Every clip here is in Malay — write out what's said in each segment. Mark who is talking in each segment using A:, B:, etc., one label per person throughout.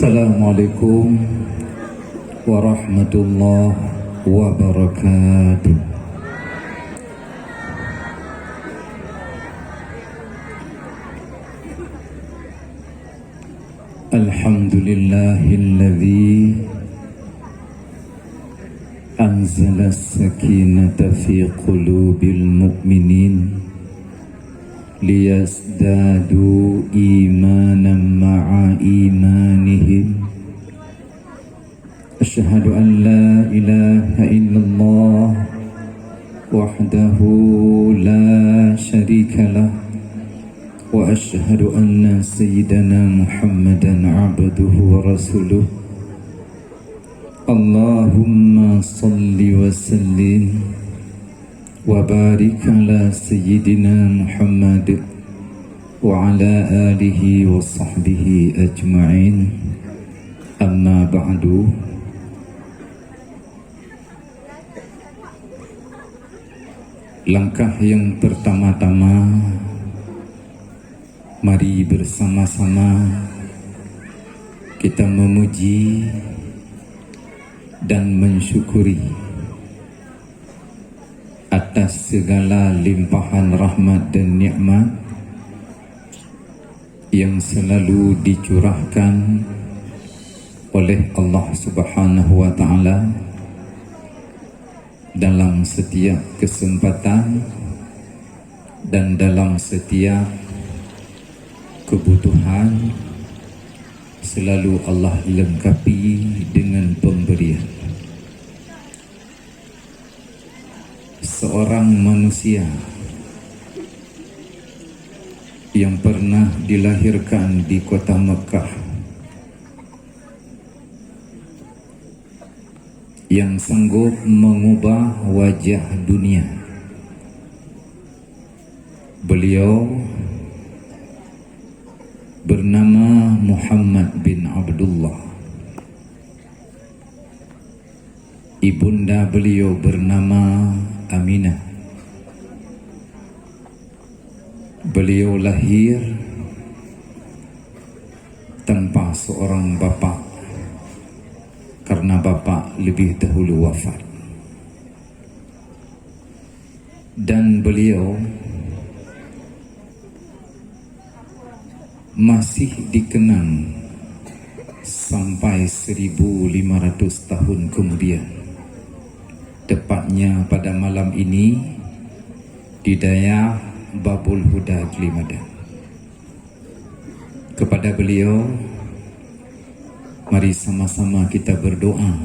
A: Assalamualaikum warahmatullahi wabarakatuh. Alhamdulillahilladzi anzala as-sakinata fi qulubil mu'minin liyazdadu imanan ma'a imanihim. Asyhadu an la ilaha illallah wahdahu la syarikalah wa asyhadu anna sayyidana Muhammadan abduhu wa rasuluh. Allahumma salli wa sallim wa barik ala sayyidina Muhammad wa ala alihi wa sahbihi ajma'in. Amma ba'du. Langkah yang pertama-tama, mari bersama-sama kita memuji dan mensyukuri atas segala limpahan rahmat dan nikmat yang selalu dicurahkan oleh Allah Subhanahu wa taala dalam setiap kesempatan dan dalam setiap kebutuhan. Selalu Allah lengkapi dengan pemberian. Seorang manusia yang pernah dilahirkan di kota Mekah, yang sanggup mengubah wajah dunia. Beliau bernama Muhammad bin Abdullah. Ibunda beliau bernama Aminah. Beliau lahir tanpa seorang bapa karena bapa lebih dahulu wafat. Dan beliau masih dikenang sampai 1500 tahun kemudian. Tepatnya pada malam ini di daerah Babul Huda Glimadan. Kepada beliau, mari sama-sama kita berdoa.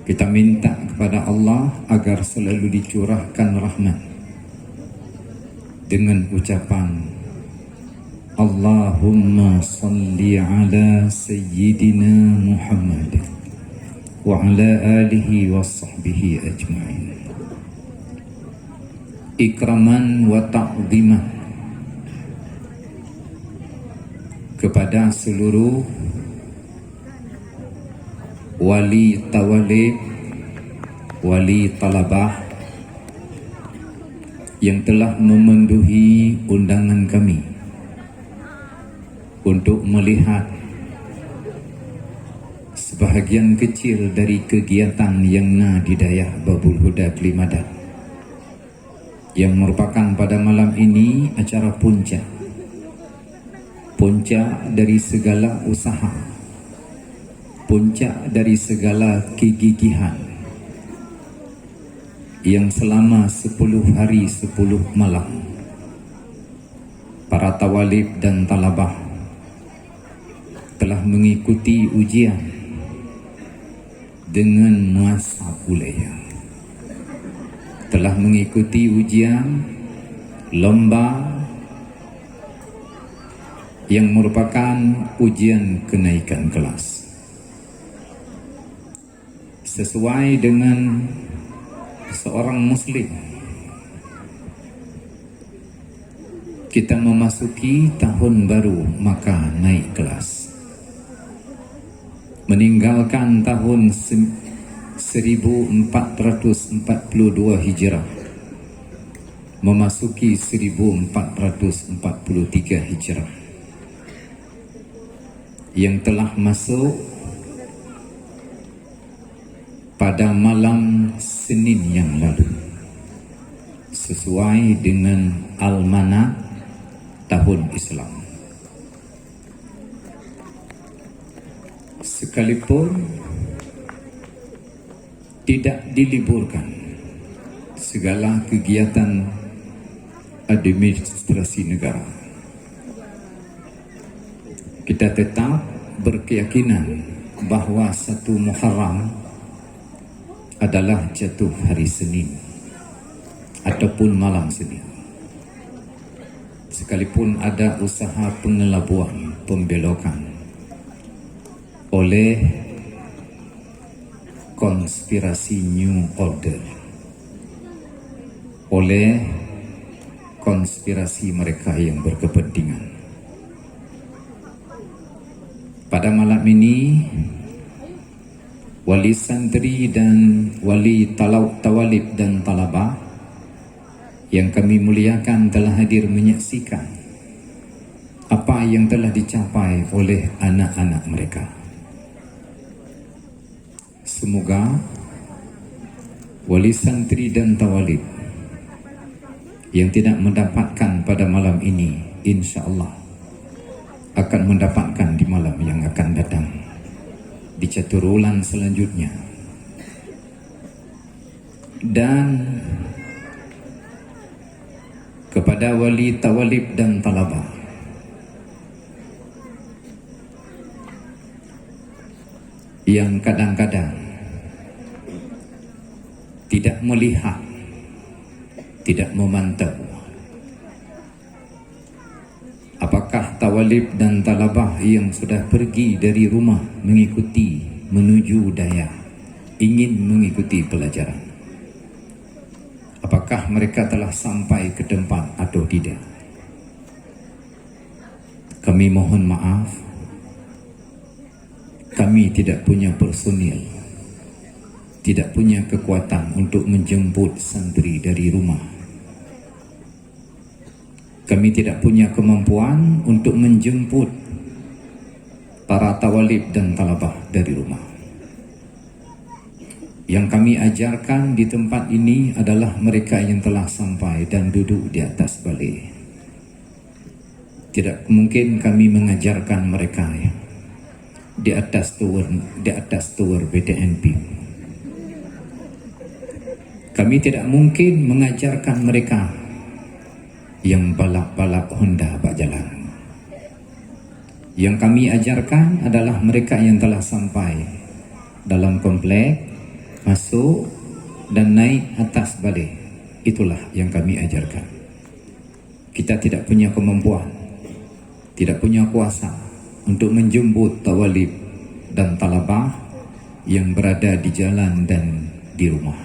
A: Kita minta kepada Allah agar selalu dicurahkan rahmat dengan ucapan Allahumma salli ala sayyidina Muhammad wa ala alihi wa sahbihi ajma'in. Ikraman wa ta'ziman kepada seluruh wali tawalib, wali talabah yang telah memenuhi undangan kami untuk melihat sebahagian kecil dari kegiatan yang di daerah Babul Huda Glimadan, yang merupakan pada malam ini acara puncak dari segala usaha, puncak dari segala kegigihan yang selama 10 hari 10 malam para tawalib dan talabah telah mengikuti ujian dengan muasa kuliah, telah mengikuti ujian lomba yang merupakan ujian kenaikan kelas. Sesuai dengan seorang muslim, kita memasuki tahun baru maka naik kelas. Meninggalkan tahun 1442 Hijrah memasuki 1443 Hijrah. yang telah masuk pada malam Senin yang lalu sesuai dengan almanak tahun Islam. Sekalipun tidak diliburkan segala kegiatan administrasi negara, kita tetap berkeyakinan bahawa 1 Muharram adalah jatuh hari Senin ataupun malam Senin. Sekalipun ada usaha pengelabuan, pembelokan oleh konspirasi New Order, oleh konspirasi mereka yang berkepentingan. Pada malam ini, wali santri dan wali tawalib dan talabah yang kami muliakan telah hadir menyaksikan apa yang telah dicapai oleh anak-anak mereka. Semoga wali santri dan tawalib yang tidak mendapatkan pada malam ini, insya-Allah akan mendapatkan di malam yang akan datang, di caturulan selanjutnya. Dan kepada wali tawalib dan talabah yang kadang-kadang tidak melihat, tidak memantau apakah tawalib dan talabah yang sudah pergi dari rumah mengikuti menuju daya, ingin mengikuti pelajaran, apakah mereka telah sampai ke tempat atau tidak. Kami mohon maaf, kami tidak punya personil, tidak punya kekuatan untuk menjemput santri dari rumah. Kami tidak punya kemampuan untuk menjemput para tawalib dan talabah dari rumah. Yang kami ajarkan di tempat ini adalah mereka yang telah sampai dan duduk di atas balik. Tidak mungkin kami mengajarkan mereka di atas tower BTNP. Kami tidak mungkin mengajarkan mereka yang balap-balap Honda bak jalan. Yang kami ajarkan adalah mereka yang telah sampai dalam komplek, masuk dan naik atas balik. Itulah yang kami ajarkan. Kita tidak punya kemampuan, tidak punya kuasa untuk menjemput tawalib dan talabah yang berada di jalan dan di rumah.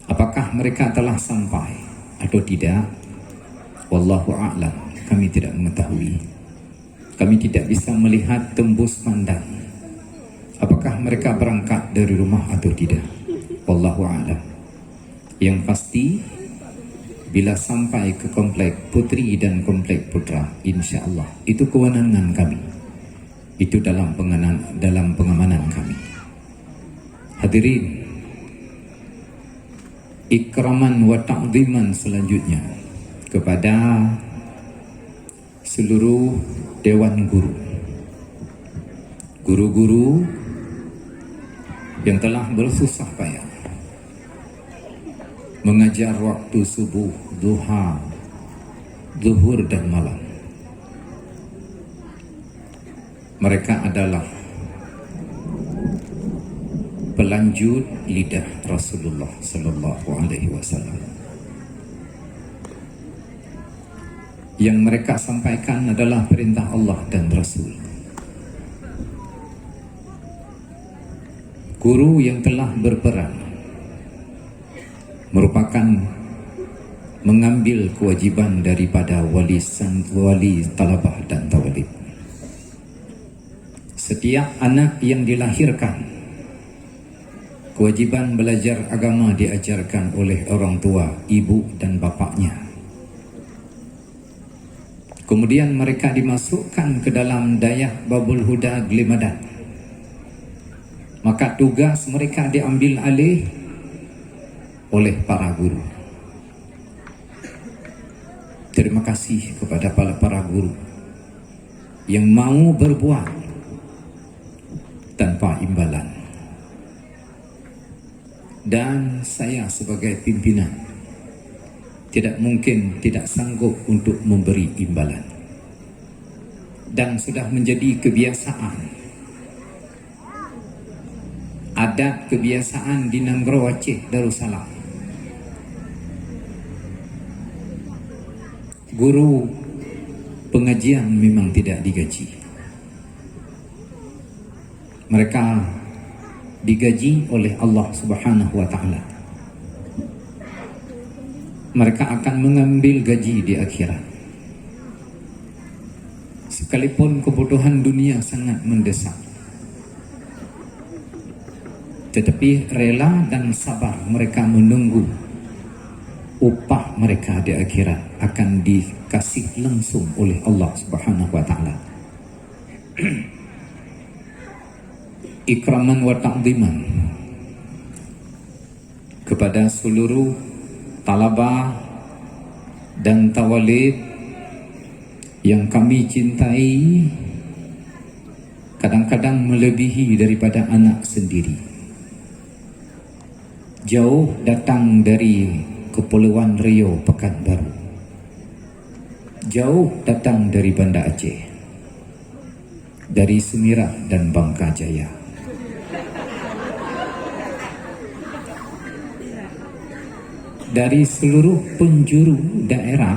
A: Apakah mereka telah sampai atau tidak? Wallahu a'lam, kami tidak mengetahui. Kami tidak bisa melihat tembus pandang apakah mereka berangkat dari rumah atau tidak. Wallahu a'lam. Yang pasti, bila sampai ke komplek putri dan komplek putra, insya-Allah itu kewenangan kami. Itu dalam pengamanan kami. Hadirin, ikraman wa ta'ziman selanjutnya kepada seluruh dewan guru, guru-guru yang telah bersusah payah mengajar waktu subuh, duha, zuhur dan malam. Mereka adalah pelanjut lidah Rasulullah sallallahu alaihi wasallam. Yang mereka sampaikan adalah perintah Allah dan Rasul. Guru yang telah berperan merupakan mengambil kewajiban daripada wali talabah dan tawalib. Setiap anak yang dilahirkan, kewajiban belajar agama diajarkan oleh orang tua, ibu dan bapaknya. Kemudian mereka dimasukkan ke dalam dayah Babul Huda Glimadan. Maka tugas mereka diambil alih oleh para guru. Terima kasih kepada para guru yang mau berbuat tanpa imbalan. Dan saya sebagai pimpinan tidak mungkin tidak sanggup untuk memberi imbalan. Dan sudah menjadi kebiasaan, adat kebiasaan di Nanggro Aceh Darussalam. Guru pengajian memang tidak digaji. Mereka digaji oleh Allah Subhanahu wa taala. Mereka akan mengambil gaji di akhirat. Sekalipun kebutuhan dunia sangat mendesak, tetapi rela dan sabar mereka menunggu upah mereka di akhirat akan dikasih langsung oleh Allah Subhanahu wa taala. Ikraman wa ta'ziman kepada seluruh talabah dan tawalid yang kami cintai, kadang-kadang melebihi daripada anak sendiri. Jauh datang dari Kepulauan Riau, Pekanbaru. Jauh datang dari Banda Aceh, dari Semirah dan Bangka Jaya. Dari seluruh penjuru daerah,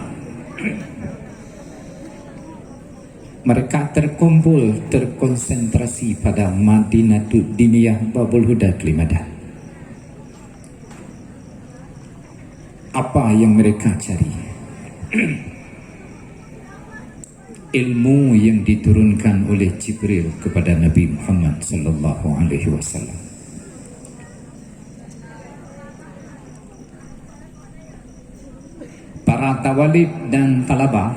A: mereka terkumpul, terkonsentrasi pada Madinatul Diniyah Babul Huda Glimadan. Apa yang mereka cari? Ilmu yang diturunkan oleh Jibril kepada Nabi Muhammad sallallahu alaihi wasallam. Para tawalib dan talabah,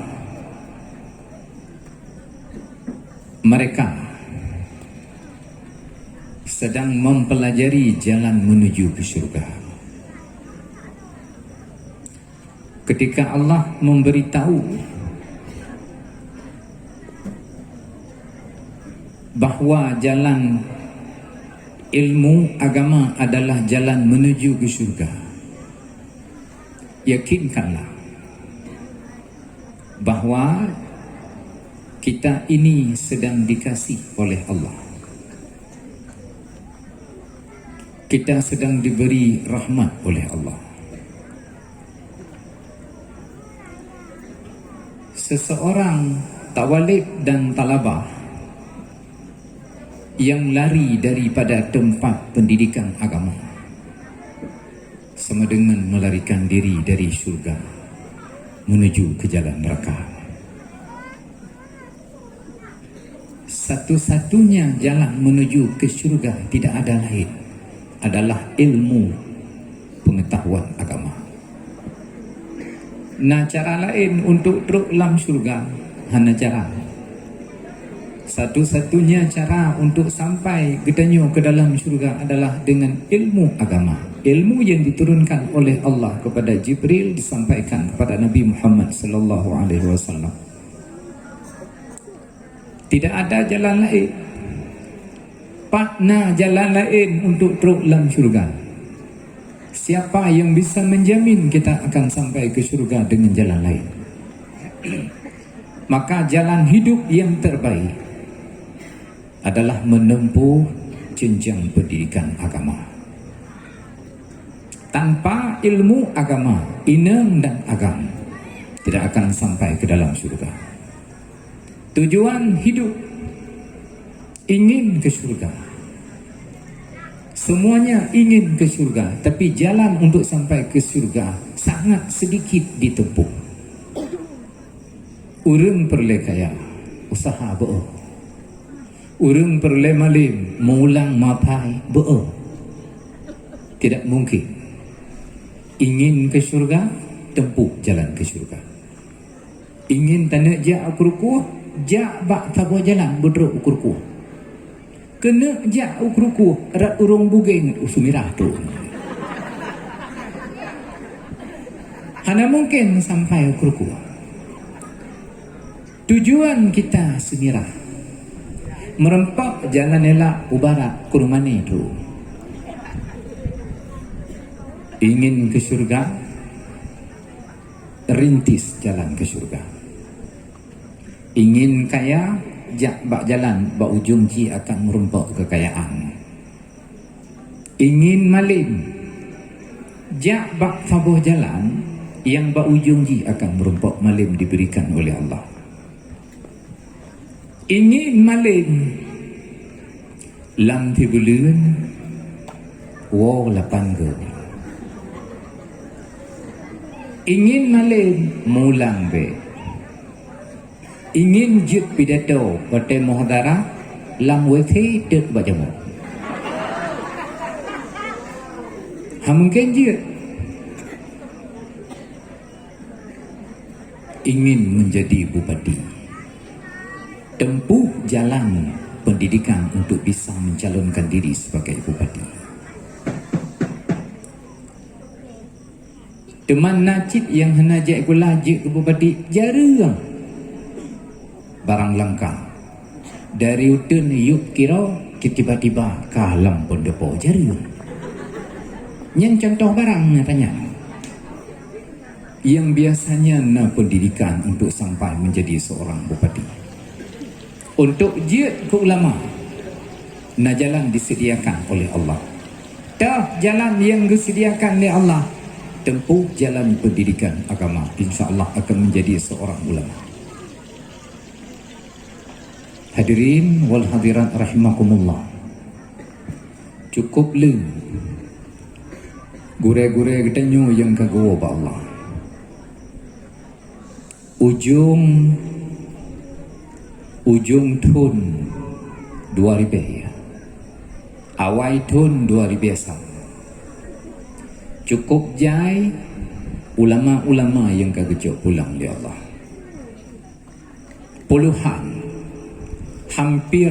A: mereka sedang mempelajari jalan menuju ke syurga. Ketika Allah memberitahu bahwa jalan ilmu agama adalah jalan menuju ke syurga, yakinkanlah bahwa kita ini sedang dikasih oleh Allah. Kita sedang diberi rahmat oleh Allah. Seseorang tawalib dan talabah yang lari daripada tempat pendidikan agama sama dengan melarikan diri dari syurga menuju ke jalan neraka. Satu-satunya jalan menuju ke syurga tidak ada lain, adalah ilmu pengetahuan agama. Nah, cara lain untuk teruk dalam syurga hanya cara. Satu-satunya cara untuk sampai getanyo ke dalam syurga adalah dengan ilmu agama. Ilmu yang diturunkan oleh Allah kepada Jibril disampaikan kepada Nabi Muhammad sallallahu alaihi wasallam. Tidak ada jalan lain. Partner jalan lain untuk teruk dalam syurga. Siapa yang bisa menjamin kita akan sampai ke syurga dengan jalan lain? Maka jalan hidup yang terbaik adalah menempuh jenjang pendidikan agama. Tanpa ilmu agama, inem dan agam tidak akan sampai ke dalam syurga. Tujuan hidup ingin ke syurga. Semuanya ingin ke syurga, tapi jalan untuk sampai ke syurga sangat sedikit ditempuh. Urang perle kaya, usaha be'o. Urang perle malim, mengulang mapai be'o. Tidak mungkin. Ingin ke syurga, tempuh jalan ke syurga. Ingin tanda jak ukurukuh, jak bak tabo jalan berdruk ukurukuh. Kena jak ukurukuh, rat urung buging usumirah tu. Hana mungkin sampai ukurukuh. Tujuan kita semirah. Merempak jalan elak ubarat kurumani tu. Ingin ke syurga, rintis jalan ke syurga. Ingin kaya, jak bak jalan bak ujung ji akan merempak kekayaan. Ingin malim, jak bak tabuh jalan yang bak ujung ji akan merempak malim diberikan oleh Allah. Ingin malim, lam tibulun, wow lapan ge. Ingin malim, mulang be. Ingin jut pidato pada muhadara, lam wifi dek bajamu. Mungkin jut. Ingin menjadi bupati, tempuh jalan pendidikan untuk bisa mencalonkan diri sebagai bupati. Teman Najib yang hendak ajak gula ajak ke bupati jarang. Barang langka dari utun yuk kira tiba-tiba kalam pun depo jarang. Yang contoh barang katanya yang biasanya na pendidikan untuk sampai menjadi seorang bupati. Untuk jid ke ulama, na jalan disediakan oleh Allah. Dah jalan yang disediakan oleh Allah, tempuh jalan pendidikan agama, insya-Allah akan menjadi seorang ulama. Hadirin wal hadirat rahimakumullah. Cukup le gure-gure getanyo yang kagawa ba Allah. Ujung tun 2000 awai tun 2001 cukup jai ulama-ulama yang kagejok pulang li Allah. Puluhan, hampir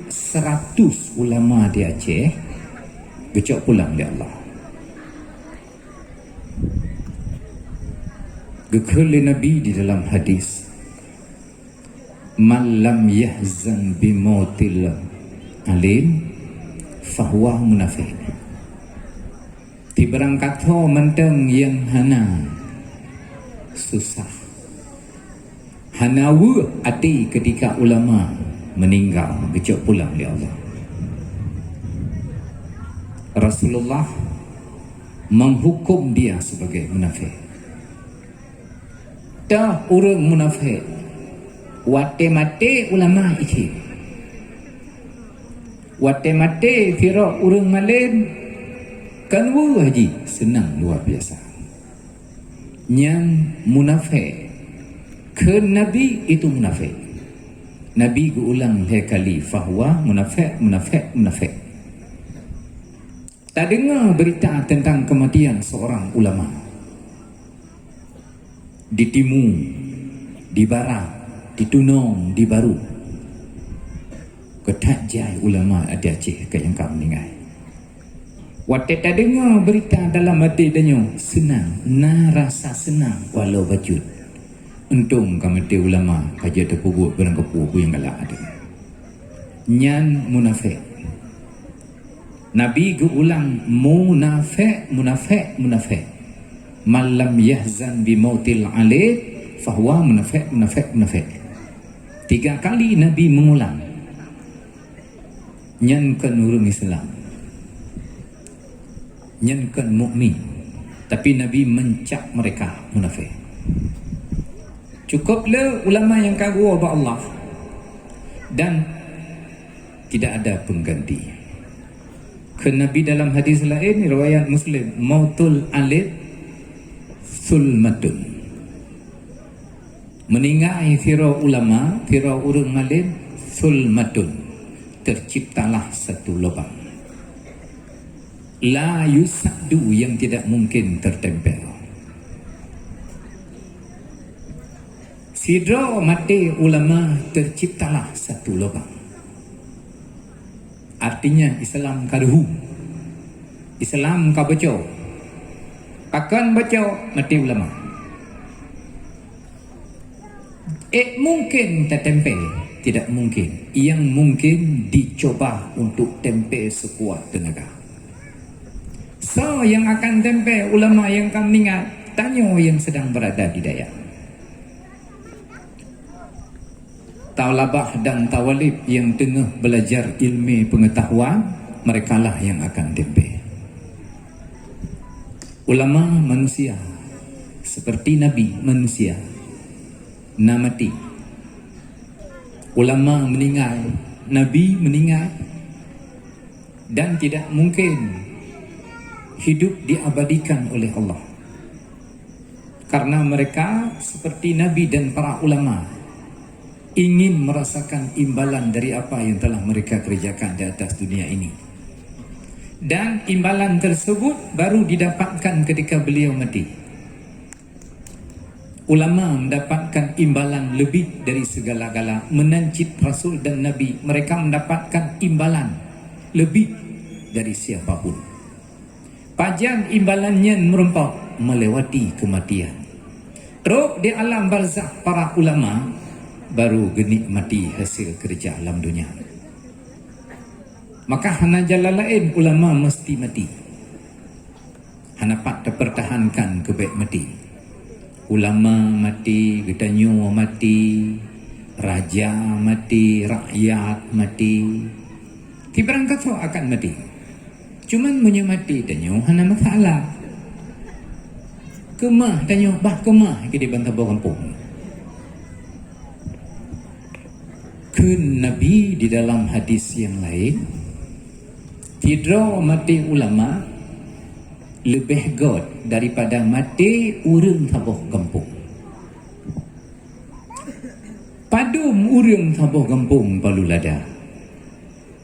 A: 100 ulama di Aceh gejok pulang li Allah. Gekali Nabi di dalam hadis, man lam yahzan bimautil alim fahuwa munafiq. Tiberang kata menteng yang hana susah, hana wu hati ketika ulama meninggal gejok pulang di Allah. Rasulullah menghukum dia sebagai munafik. Dah orang munafik wate mate ulama iki, wate mate kira orang malim kan haji senang luar biasa. Yang munafik ke Nabi itu munafik. Nabi ulang kali fahuwa munafik, munafik, munafik. Tak dengar berita tentang kematian seorang ulama di timur, di barat, di Tunong, di Baru. Ketat jai ulama ada Aceh ke yang kau meninggal. Waktu tak dengar berita dalam hati danyo senang, na rasa senang walau bajut. Untung kami mati ulama kaji terpubuk berang kepu yang galak ada. Nyan munafik. Nabi ulang munafik, munafik, munafik. Malam yahzan bimautil alid fahuwa munafik, munafik, munafik. 3 kali Nabi mengulang. Nyankan orang Islam, nyankan mukmin, tapi Nabi mencap mereka munafik. Cukuplah ulama yang kagum kepada Allah dan tidak ada pengganti. Ke Nabi dalam hadis lain riwayat Muslim, mautul alid sulmatun. Meninggal fira ulama, fira urang malim, sulmatun. Terciptalah satu lubang. La yusadu yang tidak mungkin tertempel. Sidra mati ulama terciptalah satu lubang. Artinya Islam karuhu, Islam kabaca, akan baca mati ulama. Mungkin tertempe, tidak mungkin. Yang mungkin dicoba untuk tempe sekuat tenaga. So yang akan tempe ulama yang kami ingat, tanya yang sedang berada di Dayak. Talabah dan tawalib yang tengah belajar ilmu pengetahuan, merekalah yang akan tempe. Ulama manusia seperti Nabi manusia, mati. Ulama meninggal, Nabi meninggal, dan tidak mungkin hidup diabadikan oleh Allah. Karena mereka seperti Nabi dan para ulama ingin merasakan imbalan dari apa yang telah mereka kerjakan di atas dunia ini. Dan imbalan tersebut baru didapatkan ketika beliau mati. Ulama mendapatkan imbalan lebih dari segala-gala, menancit Rasul dan Nabi. Mereka mendapatkan imbalan lebih dari siapapun. Panjang imbalannya merempau melewati kematian. Terus di alam barzakh para ulama baru menikmati hasil kerja alam dunia. Maka hana jalan lain ulama mesti mati. Hana pak terpertahankan kebaik mati. Ulama mati, getanyo mati, raja mati, rakyat mati. Tiberang kata akan mati. Cuman menyemati tanyo hana masalah. Kemah tanyo bah kemah ke di bantah kampung. Kun Nabi di dalam hadis yang lain, tidra mati ulama lebih god daripada mati urang sabuh kampung. Padum urang sabuh kampung Palu Lada.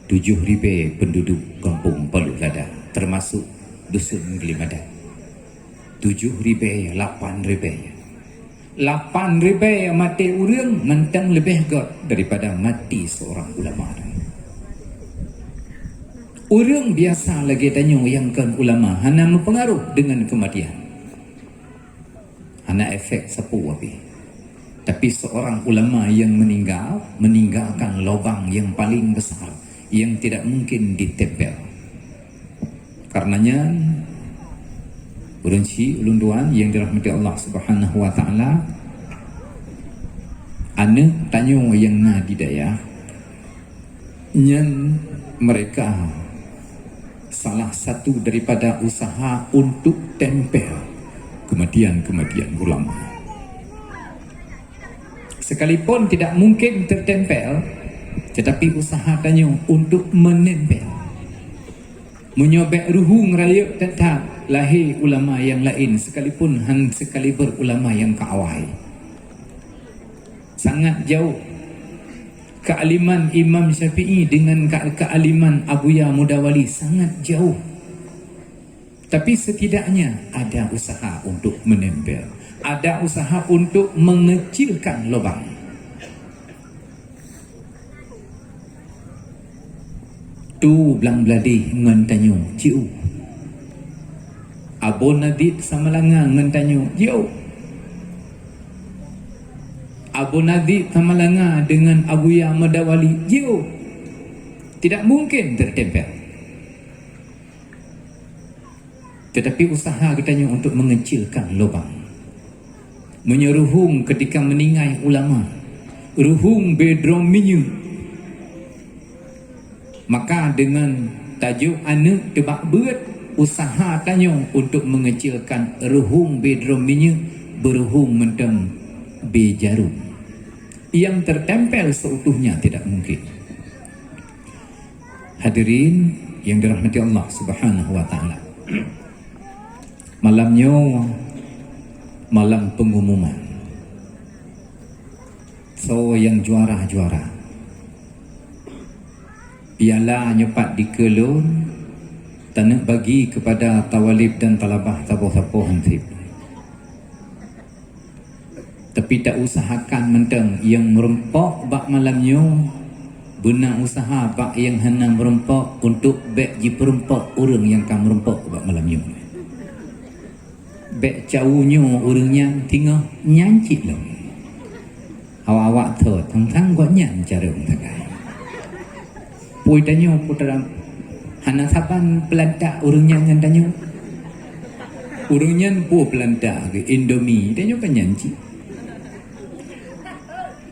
A: 7,000 penduduk kampung Palu Lada, termasuk dusun Gelimadan. 7,000, 8,000. 8,000 mati urang mentang lebih god daripada mati seorang ulama. Urang biasa lagi tanya yang kan ulama hana mempengaruh dengan kematian. Hana efek sapu api. Tapi seorang ulama yang meninggalkan lubang yang paling besar yang tidak mungkin ditempel. Karenanya Ulanci ulunduan yang dirahmati Allah Subhanahu wa taala, ane tanyo yang na di daya yang mereka salah satu daripada usaha untuk tempel kematian-kematian ulama. Sekalipun tidak mungkin tertempel, tetapi usaha tanyo untuk menempel, menyobek ruhung raya tetap lahir ulama yang lain sekalipun sekaliber ulama yang keawai. Sangat jauh kealiman Imam Syafi'i dengan kealiman Abuya Mudawali, sangat jauh. Tapi setidaknya ada usaha untuk menempel, ada usaha untuk mengecilkan lubang. Tu belang beladi ngantanyo ciu. Abu Nadid sama langa ngantanyo ciu. Abu Nadid sama langa dengan Abuya Madawali ciu. Tidak mungkin tertempel. Tetapi usaha katanya untuk mengecilkan lubang. Menyeruhung ketika meninggal ulama, ruhung bedrom minyu. Maka dengan tajuk anak tebak berat, usaha tanya untuk mengecilkan ruhung bedrom minyu beruhung mentang bejarum yang tertempel seutuhnya tidak mungkin. Hadirin yang dirahmati Allah Subhanahu wa taala. Malamnya malam pengumuman. So yang juara-juara piala nyepat di Kelun, tanah bagi kepada tawalib dan talabah tabuh-tabuh hantib. Tapi tak usahakan menteng yang merempok bak malamnya, benar usaha bak yang henang merempok untuk bek ji perempok orang yang kan merempok bak malamnya. Bek caunya orangnya tinggal nyancik lah. Awak-awak tu tentang gua nyan cara mengagai. Pui tanya putera hana saban pelanta orangnya nyan tanya. Orangnya pu pelanta ke Indomie tanya kan nyancik.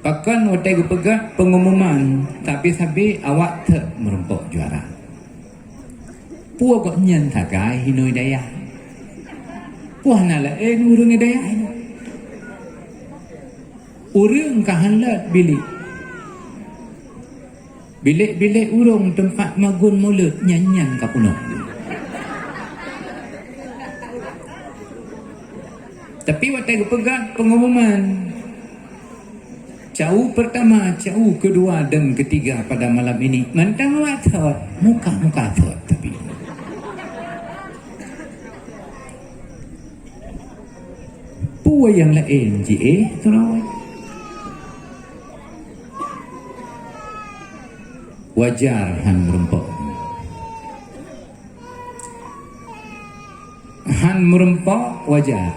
A: Pakan watai pegat pengumuman tapi awak tak merempok juara. Pu gua nyan tagai hinoi daya. Pu hana la urang daya. Urang kahanlat bilik. Bilik-bilik urang tempat magun mulut nyanyan kapunok. Tapi waktu pegat pengumuman cau pertama, cau kedua dan ketiga pada malam ini mantang watot muka-muka tot tapi puwa yang lain je terawat. Wajar han merempok. Han merempok wajar.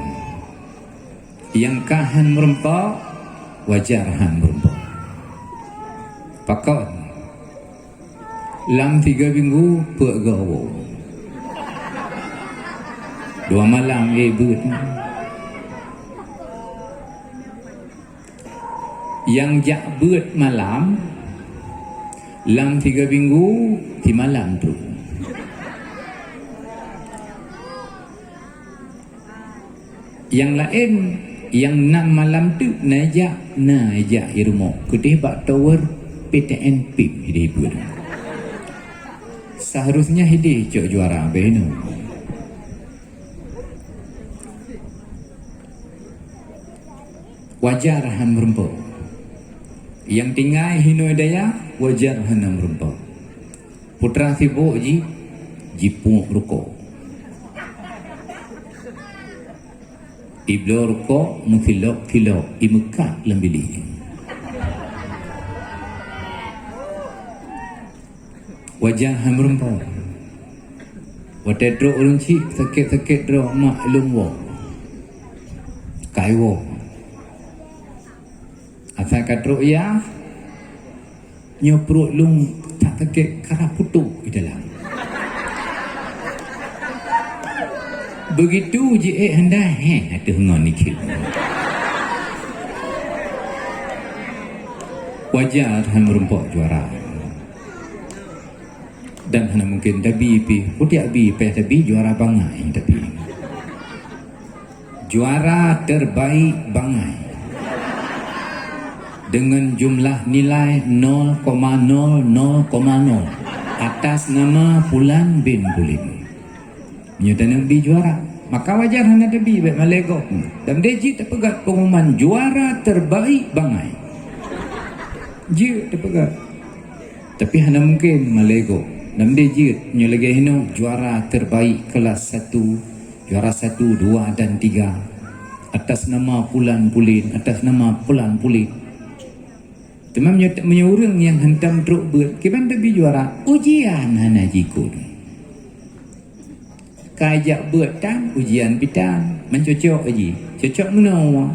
A: Yang kahan merempok wajar han merempok. Pakon lam 3 minggu puak gawo. 2 malam but. Yang jak but malam lam 3 minggu di malam tu. Yang lain yang 6 malam tu najak irmo kedih bak tower PTN PIP hidih pun. Seharusnya hidih cok juara beno. Wajar han merempok. Yang tinggal hinoi daya wajar hana merempok. Putra sibuk jipuk rukuk. Iblo rukuk mufilok imekat lembili. Wajar hana merempok. Wadah drok orang cik sakit-sakit drok mak lungwo. Kaiwo. Asal kadruk ya nyopruk lung tak sakit karena putuk di dalam. Begitu je anda ada ngon nikil. Wajar han merempok juara. Dan hana mungkin dabi pi putiak bi pe dabi juara bangai tapi. Juara terbaik bangai. Dengan jumlah nilai 0,00,0 atas nama Fulan bin Bulim. Menyatakan bi juara. Maka wajar hana debi baik malego. Dan deji terpegat pengumuman juara terbaik bangai. Ji terpegat. Tapi hana mungkin malego. Dan deji nyelagi hino juara terbaik kelas 1, juara 1, 2 dan 3 atas nama Fulan Bulin, atas nama Fulan Bulin. Cuma menyurung yang hentam truk ber. Kiban tapi juara ujian hana jikun. Kajak bertan ujian pitan mencocok aji. Cocok mana?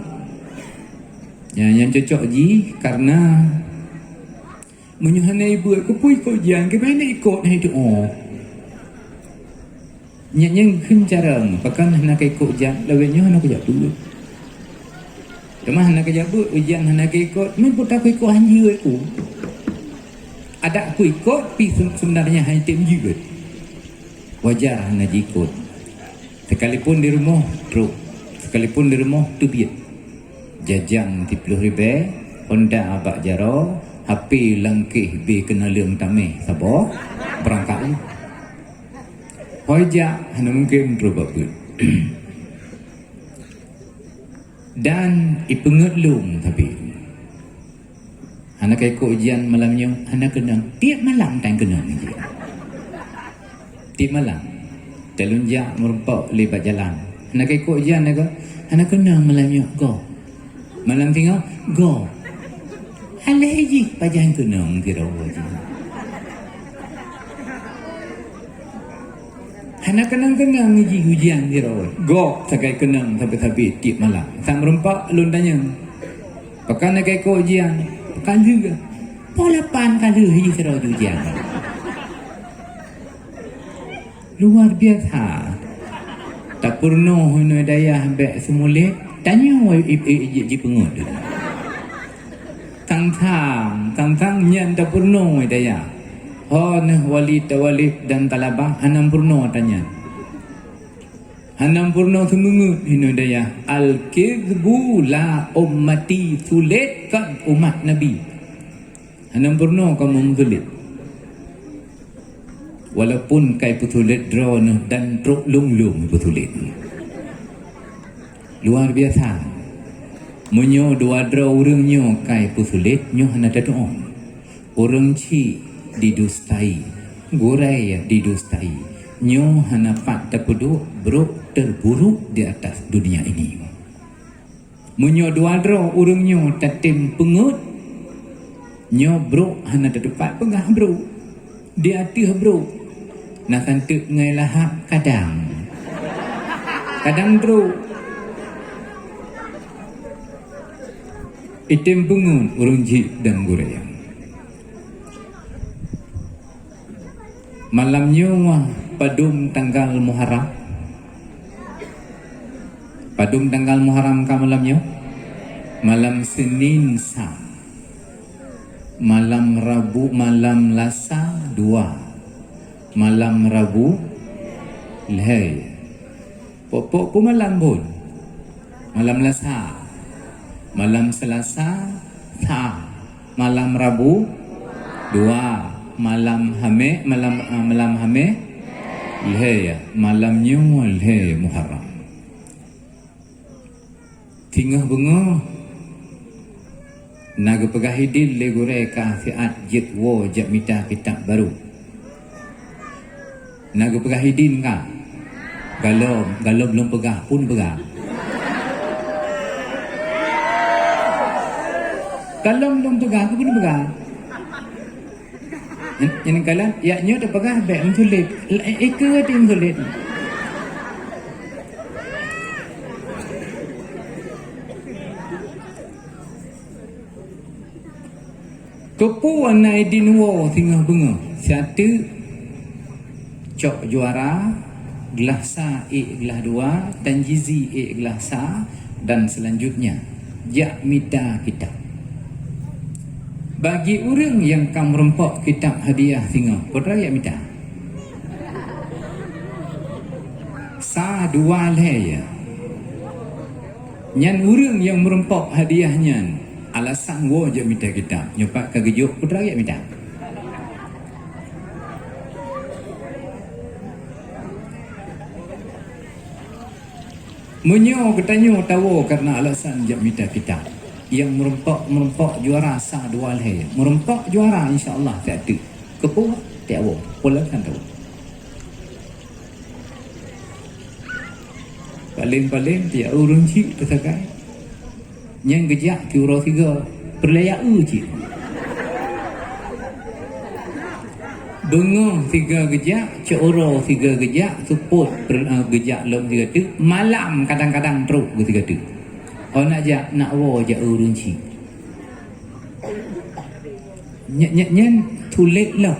A: Yang cocok aji karena menyuhanai buat kupui ke ujian kiban ikut itu Yang kencarang pakan hana ikut ujian lawenya hana kejap dulu. Cuma hana kejabut ujian hana ikut men putar aku ikut hanya aku. Ada aku ikut pi sebenarnya hanya tim juga. Wajar hana ikut. Sekalipun di rumah truk, sekalipun di rumah tubiat. Jajang 30 ribu, Honda abak jaro, HP langkih B kena leung tameh sabar berangkat. Wajar hana mungkin berubah. Dan ipengetlung tapi anak ikut ujian malamnya anak kenang tiap malam tak kenang tiap malam telunjak merempok lebat jalan anak ikut ujian anak kenang malamnya go Malam tengok, go. Alah haji, pajang kenang kira wajib. Anak kenang-kenang haji hujan kira wajib. Go, sakai kenang tapi tiap malam. Tak merempak, lun tanya. Pakai nak kau ujian, pakai juga. Pola pan kali haji kira ujian. Luar biasa. Tak purno hunu daya ambek semulik. Tanya ji pengut. Tang nyan tak purno daya. Nah walid dan talabah hanam purno tanya. Hanam purno semungut hunu daya. Al-kidbu la ummati sulit kan umat Nabi. Hanam purno kamu sulit. Walaupun kai putulit drone dan truk lung putulit. Luar biasa. Menyo dua draw urang nyo kai putulit nyo hana doa. Urang ci didustai. Gorai didustai. Nyo hana pat terpeduk beruk terburuk di atas dunia ini. Menyo dua draw urang nyo tatim pengut. Nyo beruk hana terdepat pengah beruk. Di hati bro. Nak kantuk ngai lahap kadang bro. Item pengun urung jik dan gurayang. Malamnya padum tanggal Muharram. Padum tanggal Muharram ka malamnya. Malam Senin sah. Malam Rabu, malam Lasa 2. Malam Rabu Lehai. Pokok pun malam pun. Malam Lasa. Malam Selasa Sa. Malam Rabu 2. Malam Hame, malam Hame Lehai. Malamnya Lehai Muharram. Tingah bunga naga pegahidin legure kafiat jit wo jamita kitab baru. Naga pegahidin ka. Kalau belum pegah pun pegah. Kalau belum pegah pun pegah. Yang kala ya nyo dah pegah baik menculit. Ika dia menculit. Kepu warna idin wo tinggal bunga. Satu cok juara, gelas sa gelas 2, tanjizi gelas sa, dan selanjutnya jak mita kitab. Bagi orang yang kam rempok kitab hadiah tinggal, kodra jak mita. Sa 2 leh ya. Nyan orang yang merempok hadiahnya alasan wo je minta kitab nyopak kagejuk putra ya minta. Menyo ketanyo tahu karena alasan je minta kitab. Yang merempok juara sa 2 leh. Merempok juara insya-Allah tak ada. Kepu tak wo, pola kan tahu. Paling dia urun cik tersakai. Yang gejak kira 3 perlayak je. Bengong 3 gejak, ceuro 3 gejak, support gejak lom 3 tu, malam kadang-kadang teruk 3 tu. Oh nak jak nak wo jak urun ci. Nyen tulit lah.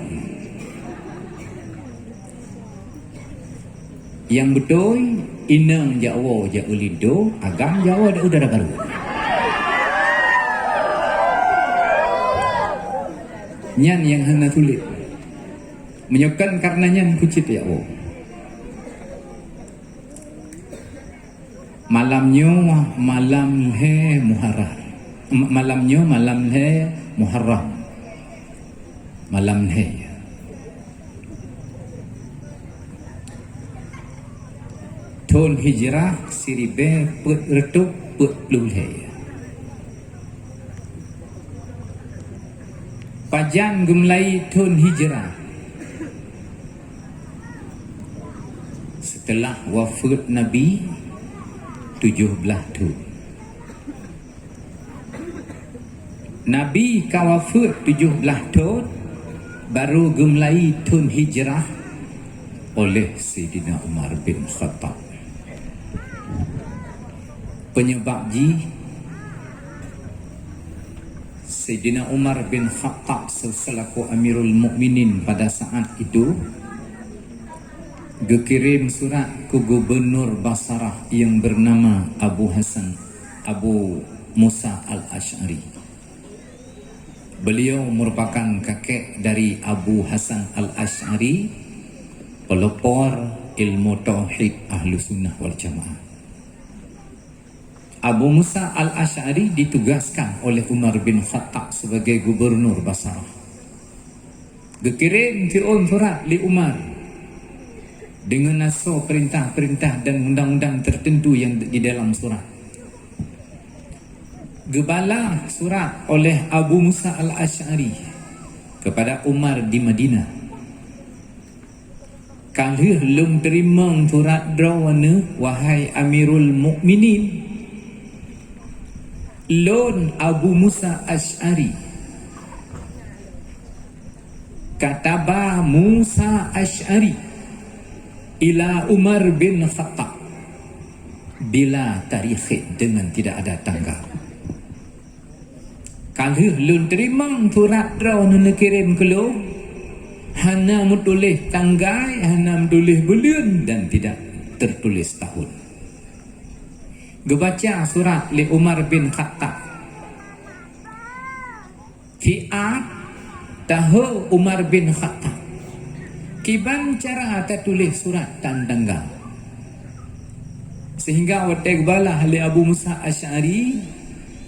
A: Yang betul inang jak wo jak ulido, agam jak wo udara baru. Nyan yang hana tulis menyokan karenanya kucit ya Allah. Malamnya malam he Muharram. Malamnya malam he Muharram. Malam he. Tahun hijrah siribe put retuk put lulhe. Pajan gemlai tahun hijrah. Setelah wafat Nabi 17 tahun. Nabi kawafut 17 tahun baru gemulai tun hijrah oleh Sayyidina Umar bin Khattab. Penyebab Sayyidina Umar bin Khattab selaku Amirul Mukminin pada saat itu dikirim surat ke Gubernur Basrah yang bernama Abu Musa al-Ash'ari. Beliau merupakan kakek dari Abu Hasan al-Ash'ari, pelopor ilmu tauhid Ahlu Sunnah wal Jamaah. Abu Musa al-Ash'ari ditugaskan oleh Umar bin Khattab sebagai Gubernur Basrah. Dikirim surat li Umar dengan naso perintah-perintah dan undang-undang tertentu yang di dalam surat. Gebala surat oleh Abu Musa al-Ash'ari kepada Umar di Madinah. Kalau belum terima surat drawana, wahai Amirul Mukminin, lon Abu Musa al-Ash'ari, kataba Musa Ash'ari ila Umar bin Khattab bila tarikh, dengan tidak ada tanggal. Kalau belum terima surat draw nak kirim ke lu, hanya menulis tanggal, hanya menulis bulan dan tidak tertulis tahun. Gebaca surat li Umar bin Khattab. Fi'at tahu Umar bin Khattab. Kiban cara tertulis surat dan tanggal. Sehingga watak balah li Abu Musa Ash'ari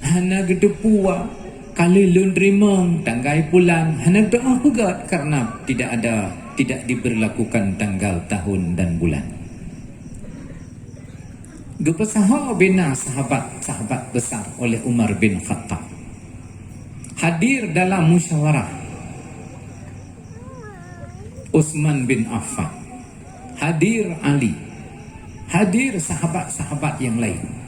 A: hanya gedepuwa kali lun terima tanggal pulang hanya doa juga karena tidak diberlakukan tanggal, tahun dan bulan. Gepesahau bina sahabat besar oleh Umar bin Khattab. Hadir dalam musyawarah Utsman bin Affan, hadir Ali, hadir sahabat-sahabat yang lain.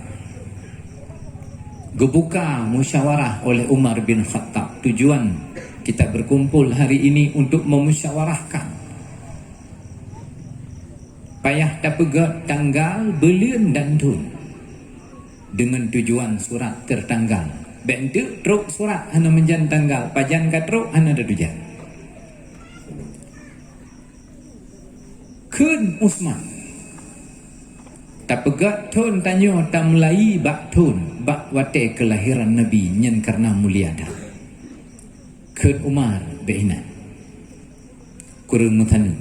A: Gebuka musyawarah oleh Umar bin Khattab. Tujuan kita berkumpul hari ini untuk memusyawarahkan payah dapegat tanggal, bulan dan tahun dengan tujuan surat tertanggal. Bentuk truk surat hanya menjan tanggal, pajan kat truk hanya ada tujuan. Kun Utsman tak pegat tun tanya tamlai bak tun bak wate kelahiran Nabi nyen karena mulia dah. Kun Umar beina kurang mutanu.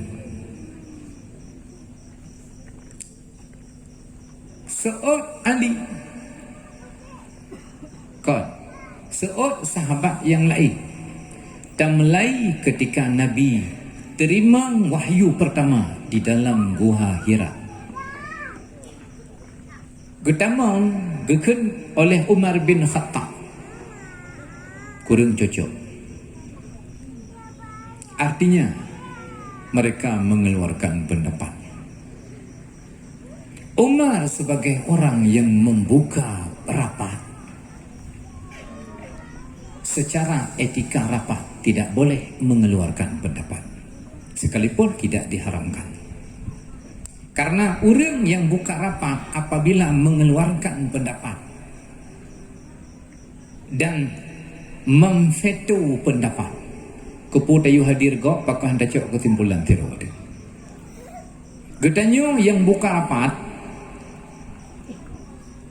A: Seot Ali kon seot sahabat yang lain tamlai ketika Nabi terima wahyu pertama di dalam Gua Hira. Getamang geken oleh Umar bin Khattab kurang cocok. Artinya mereka mengeluarkan pendapat. Umar sebagai orang yang membuka rapat, secara etika rapat tidak boleh mengeluarkan pendapat sekalipun tidak diharamkan. Karena orang yang buka rapat apabila mengeluarkan pendapat dan memveto pendapat, kepudayu hadir gok pakah hendak cok kesimpulan tiru ada. Gedanyo yang buka rapat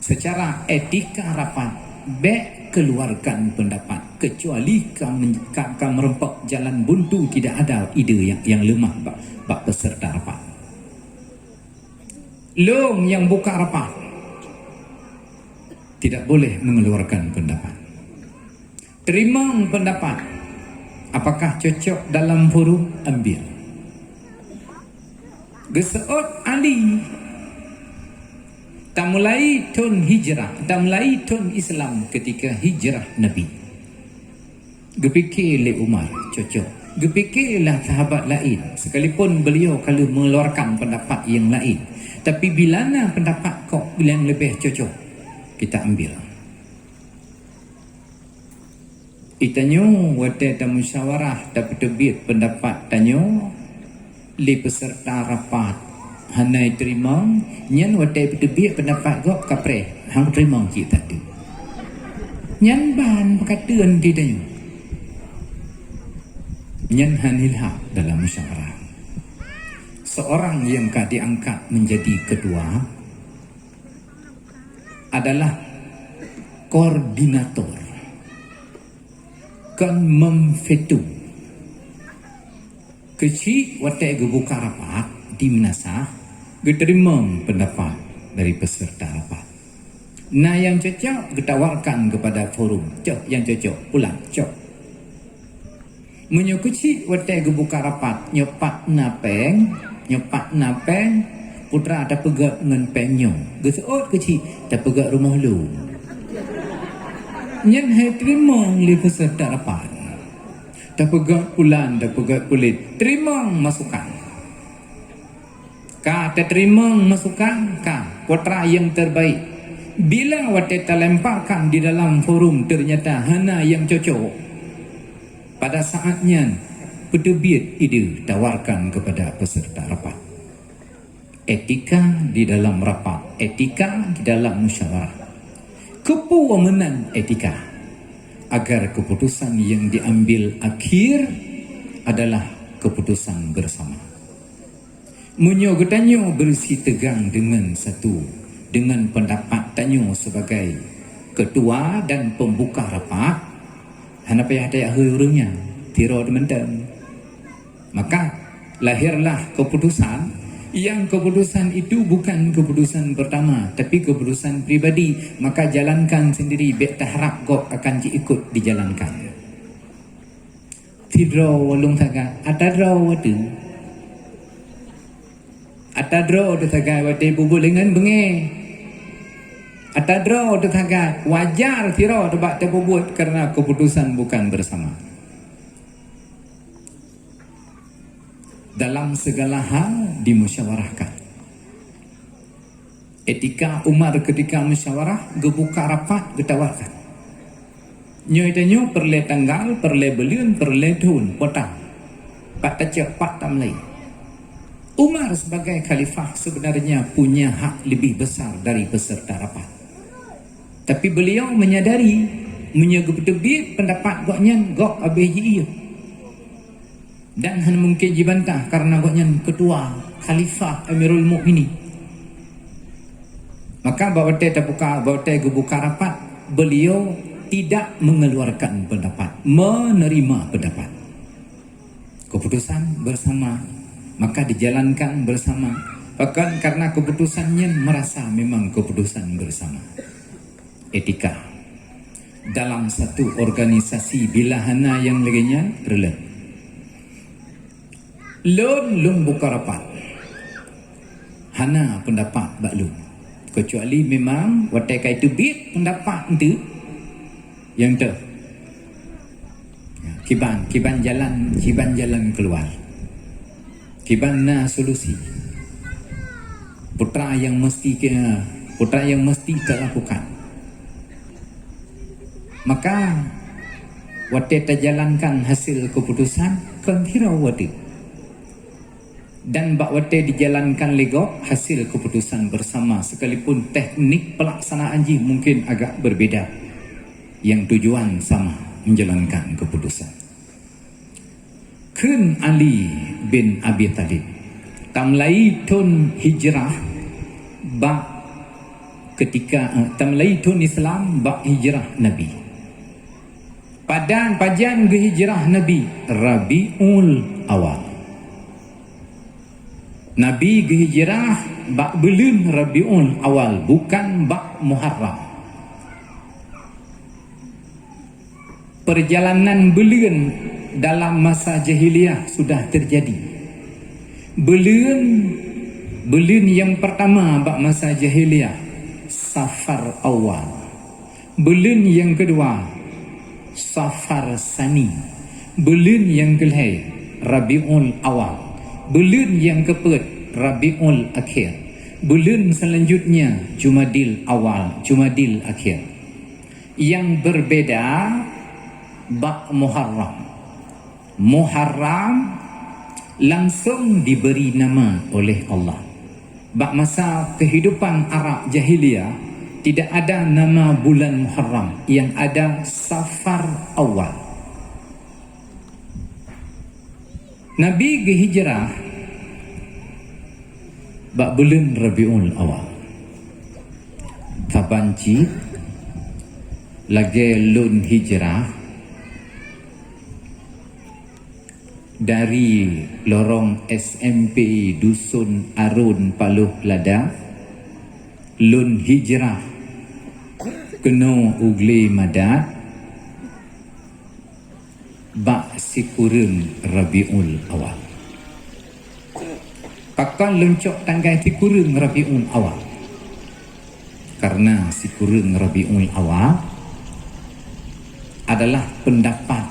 A: secara etika rapat baik keluarkan pendapat kecuali kamu merempak jalan buntu, tidak ada ide yang lemah bak peserta rapat. Long yang buka rapat tidak boleh mengeluarkan pendapat. Terima pendapat, apakah cocok dalam forum, ambil. Geseot Ali tamulai tun hijrah, tamulai tun Islam ketika hijrah Nabi. Gepikir le Umar cocok, gepikirlah sahabat lain sekalipun beliau kalau mengeluarkan pendapat yang lain, tapi bila na pendapat kau yang lebih cocok, kita ambil. Itanyo wate ta musyawarah ta petebit pendapat tanyo li peserta rapat hanai terima nyan wate petebit pendapat gok kapre hang terima kita tu nyan ban pakatuan di tanyo nyan hanilha dalam musyawarah. Seorang yang diangkat menjadi ketua adalah koordinator kan memfetu kecil watak gebuka rapat di menasah diterima pendapat dari peserta rapat. Nah yang cocok ditawarkan kepada forum, cok yang cocok pulang cok. Menyo kecil watak gebuka rapat nyopat napeng putra ada pegak dengan penyo geseot kecil ada pegak rumah lu nyan hai terima li peserta rapat dah pegak pulan dah pegak kulit terima masukan ka terima masukan ka putra yang terbaik bila wate terlemparkan di dalam forum ternyata hana yang cocok pada saatnya pedebit ide tawarkan kepada peserta rapat. Etika di dalam rapat, etika di dalam musyawarah. Kepuamenan etika agar keputusan yang diambil akhir adalah keputusan bersama. Munyo getanyo bersih tegang dengan pendapat tanyo sebagai ketua dan pembuka rapat. Hana payah daya hurungnya, tiro teman-teman. Maka lahirlah keputusan yang keputusan itu bukan keputusan pertama tapi keputusan pribadi, maka jalankan sendiri, bek harap kau akan ikut dijalankan. Tidro walung taga atadro watu taga wate bubulengan benge atadro taga wajar tiro tebak tebubut karena keputusan bukan bersama. Dalam segala hal dimusyawarahkan. Etika Umar ketika musyawarah gebuka rapat getawarkan. Nyo perle tanggal, perle beliun, perle tahun, potang. Pak tacak, pak tamlai. Umar sebagai khalifah sebenarnya punya hak lebih besar dari peserta rapat. Tapi beliau menyadari menyegep-debit pendapat goknya gok ABJI. Dan hanya mungkin dibantah karena goknya ketua khalifah Amirul Mukminin. Maka bawa gebuka rapat, beliau tidak mengeluarkan pendapat, menerima pendapat. Keputusan bersama, maka dijalankan bersama. Bahkan karena keputusannya merasa memang keputusan bersama. Etika dalam satu organisasi bila hana yang lainnya rela. Lun buka rapat hana pendapat baklun kecuali memang watai itu bit pendapat itu yang tu kiban jalan keluar, kiban na solusi putra yang mesti terlakukan. Maka watai terjalankan hasil keputusan kira watai dan bakwate dijalankan legok hasil keputusan bersama sekalipun teknik pelaksanaan mungkin agak berbeza, yang tujuan sama menjalankan keputusan. Kun Ali bin Abi Thalib tamlai tun hijrah ba ketika tamlai tun Islam ba hijrah Nabi pajan ke hijrah Nabi Rabiul Awal. Nabi hijrah bak belum Rabiul Awal, bukan bak Muharram. Perjalanan belum dalam masa jahiliyah sudah terjadi. Belum yang pertama bak masa jahiliyah Safar Awal. Belum yang kedua Safar Sani. Belum yang kelihai Rabiul Awal. Bulan yang keempat Rabiul Akhir. Bulan selanjutnya Jumadil Awal, Jumadil Akhir. Yang berbeda bak Muharram. Muharram langsung diberi nama oleh Allah. Bak masa kehidupan Arab jahiliyah tidak ada nama bulan Muharram, yang ada Safar Awal. Nabi berhijrah bak bulan Rabiul Awal. Tabanci lagi lun hijrah dari lorong SMP Dusun Arun Paluh Lada, lun hijrah kena Ugli Madat bak sikurun Rabiul Awal. Kakak loncok tanggai sikurun Rabiul Awal, karena sikurun Rabiul Awal adalah pendapat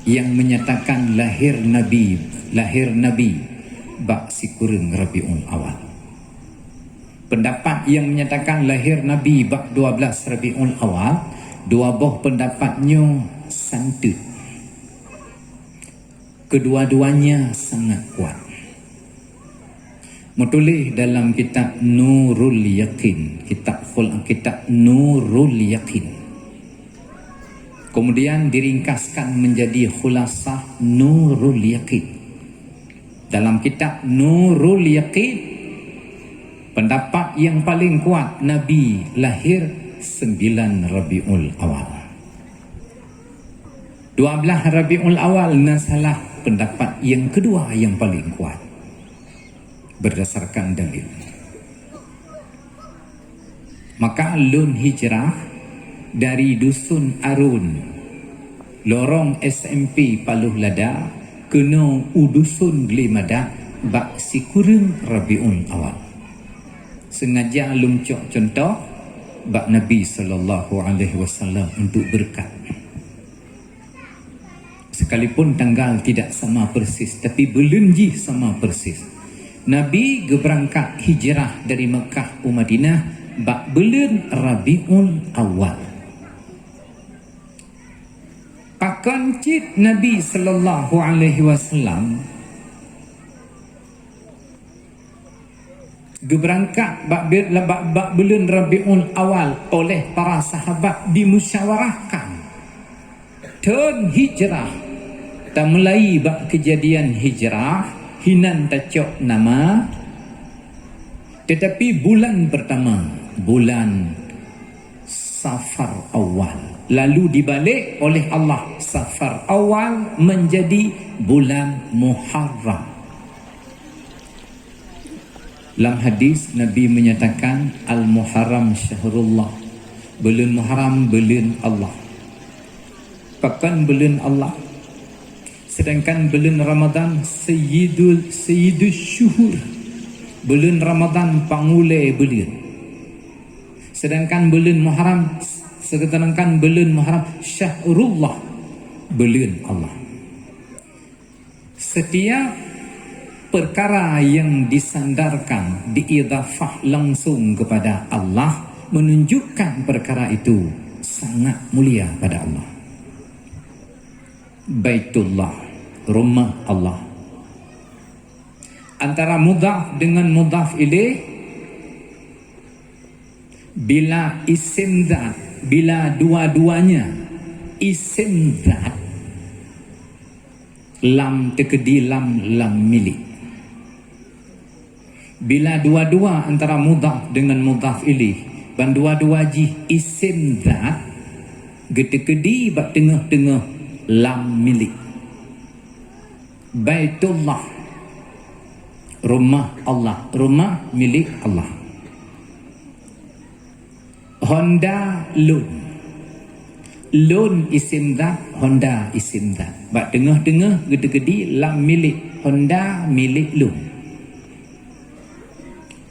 A: yang menyatakan lahir Nabi bak sikurun Rabiul Awal. Pendapat yang menyatakan lahir Nabi bak 12 Rabiul Awal, dua buah pendapatnya santut. Kedua-duanya sangat kuat. Menulis dalam kitab Nurul Yaqin, kitab Nurul Yaqin. Kemudian diringkaskan menjadi Khulasah Nurul Yaqin. Dalam kitab Nurul Yaqin, pendapat yang paling kuat Nabi lahir 9 Rabiul Awal. 12 Rabiul Awal nasalah pendapat yang kedua yang paling kuat berdasarkan dalil. Maka lun hijrah dari Dusun Arun, lorong SMP Paluh Lada, kena Udusun Glimada bak sikurun Rabiul Awal. Sengaja lumcok contoh bak Nabi SAW untuk berkat. Sekalipun tanggal tidak sama persis, tapi belenji sama persis. Nabi berangkat hijrah dari Mekah ke Madinah bak bulan Rabiul Awal. Pakan cit Nabi SAW berangkat bak bulan Rabiul Awal oleh para sahabat dimusyawarahkan dan hijrah. Tak mulai bak kejadian hijrah hinan tacok nama, tetapi bulan pertama, bulan Safar Awal, lalu dibalik oleh Allah Safar Awal menjadi bulan Muharram. Dalam hadis Nabi menyatakan Al-Muharram Syahrullah, bulan Muharram bulan Allah, pekan bulan Allah. Sedangkan bulan Ramadan Sayyidul Syuhur, bulan Ramadan pangulai bulan. Sedangkan bulan Muharram Syahrullah, bulan Allah. Setiap perkara yang disandarkan, diidafah langsung kepada Allah, menunjukkan perkara itu sangat mulia pada Allah. Baitullah, rumah Allah. Antara mudhaf dengan mudhaf ilaih, bila isim zat, bila dua-duanya isim zat, lam tekedi lam milik. Bila dua-dua antara mudhaf dengan mudhaf ilaih, dan dua-dua ji isim zat, getekedi bak tengah-tengah lam milik. Baitullah, rumah Allah, rumah milik Allah. Honda lun, lun isim zat, Honda isim zat. Bak tengah-tengah gede-gede lam milik, Honda milik lun.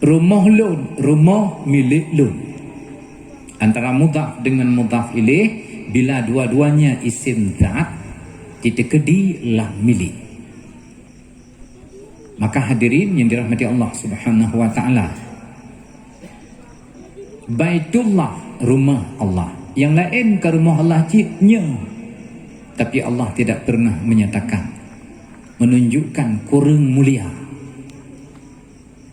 A: Rumah lun, rumah milik lun. Antara mudhaf dengan mudhaf ilaih, bila dua-duanya isim zat, ditekedi lam milik. Maka hadirin yang dirahmati Allah Subhanahu wa taala, Baitullah, rumah Allah. Yang lain ke rumah Allah cipnya. Tapi Allah tidak pernah menyatakan, menunjukkan kurang mulia.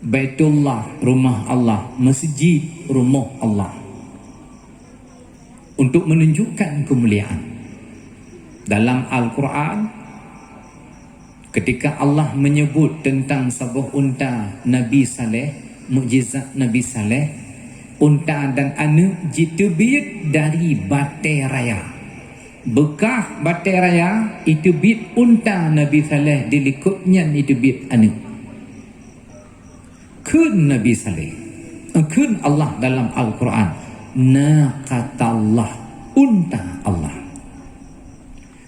A: Baitullah, rumah Allah, masjid, rumah Allah, untuk menunjukkan kemuliaan. Dalam Al-Quran, ketika Allah menyebut tentang sebuah unta Nabi Saleh, mukjizat Nabi Saleh, unta dan anak jitubit dari batai raya. Bekah batai raya itu bit unta Nabi Saleh, dilikupnya itu bit anak. Kun Nabi Saleh, kun Allah dalam Al-Quran, naqatallah, unta Allah.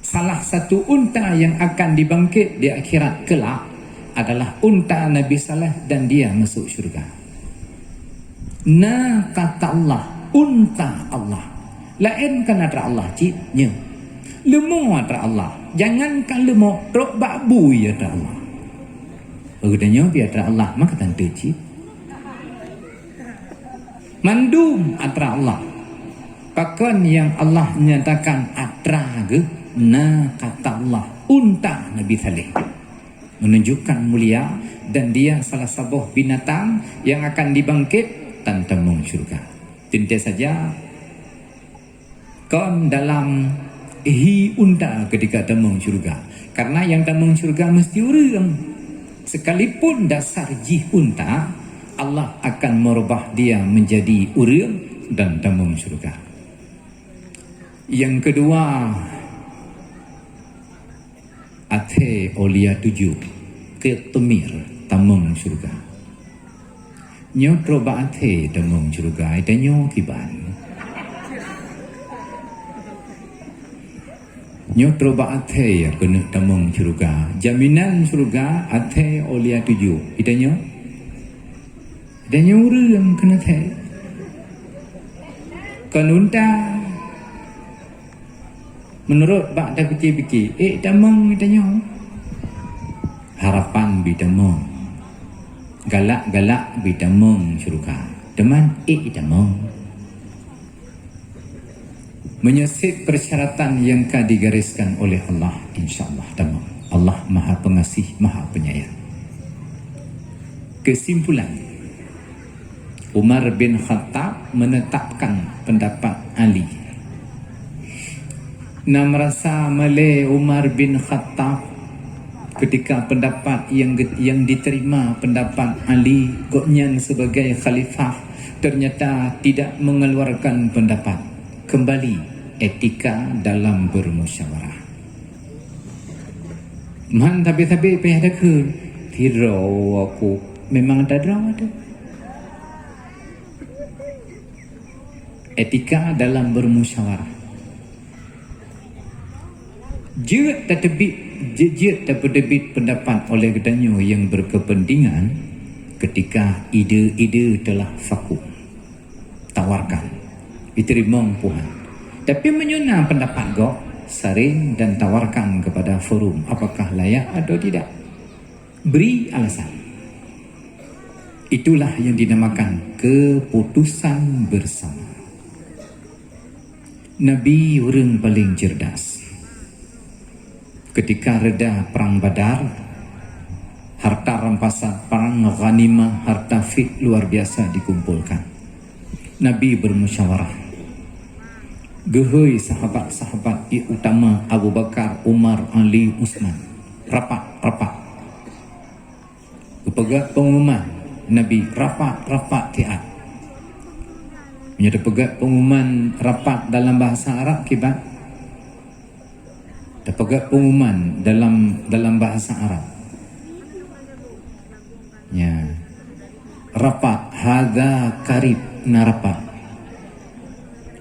A: Salah satu unta yang akan dibangkit di akhirat kelak adalah unta Nabi Saleh, dan dia masuk syurga. Naqatallah, unta Allah. Lain kan ada Allah cipnya. Lemau ada Allah. Jangankan lemau, rok babu ya ada Allah. Begitunya biar ada Allah, maka tante cip. Mandum ada Allah. Pakon yang Allah nyatakan atra ke, kata Allah, unta Nabi Saleh, menunjukkan mulia, dan dia salah sebuah binatang yang akan dibangkit dan temung syurga. Tentu saja kon dalam hi unta ketika temung syurga, karena yang temung syurga mesti orang. Sekalipun dasar jih unta, Allah akan merubah dia menjadi orang dan temung syurga. Yang kedua, ate olia 7 ke temir tamung syurga. Nyo troba ate tamung syurga ite nyo kiban. Nyo troba ate ya kena tamung syurga. Jaminan syurga ate olia 7. Ite nyo urang kena te. Kanunta menurut bak dah fikir-fikir, tamang kita nyaw. Harapan bitamang. Galak-galak bitamang syurga. Teman, tamang. Menyisip persyaratan yang digariskan oleh Allah, insyaAllah tamang. Allah Maha Pengasih, Maha Penyayang. Kesimpulan, Umar bin Khattab menetapkan pendapat Ali. Nak merasa malai Umar bin Khattab ketika pendapat yang diterima pendapat Ali Goknyan sebagai khalifah ternyata tidak mengeluarkan pendapat. Kembali etika dalam bermusyawarah. Man tapi payah dah ke tirau aku memang ada drama tu. Etika dalam bermusyawarah. Jika terbit pendapat oleh kedanyo yang berkepentingan ketika ide-ide telah vakum, tawarkan, diterima Tuhan. Tapi menyuna pendapat go, saring dan tawarkan kepada forum apakah layak atau tidak. Beri alasan. Itulah yang dinamakan keputusan bersama. Nabi orang paling cerdas. Ketika reda perang Badar, harta rampasan perang ghanimah, harta fit luar biasa dikumpulkan. Nabi bermusyawarah. Gehoi sahabat-sahabat utama Abu Bakar, Umar, Ali, Utsman. Rapat. Pegat pengumuman Nabi, rapat tiat. Menyata pegat pengumuman rapat dalam bahasa Arab kibat. Terpegat pengumuman dalam bahasa Arab. Ya. Rapat, hadza karib, rapat.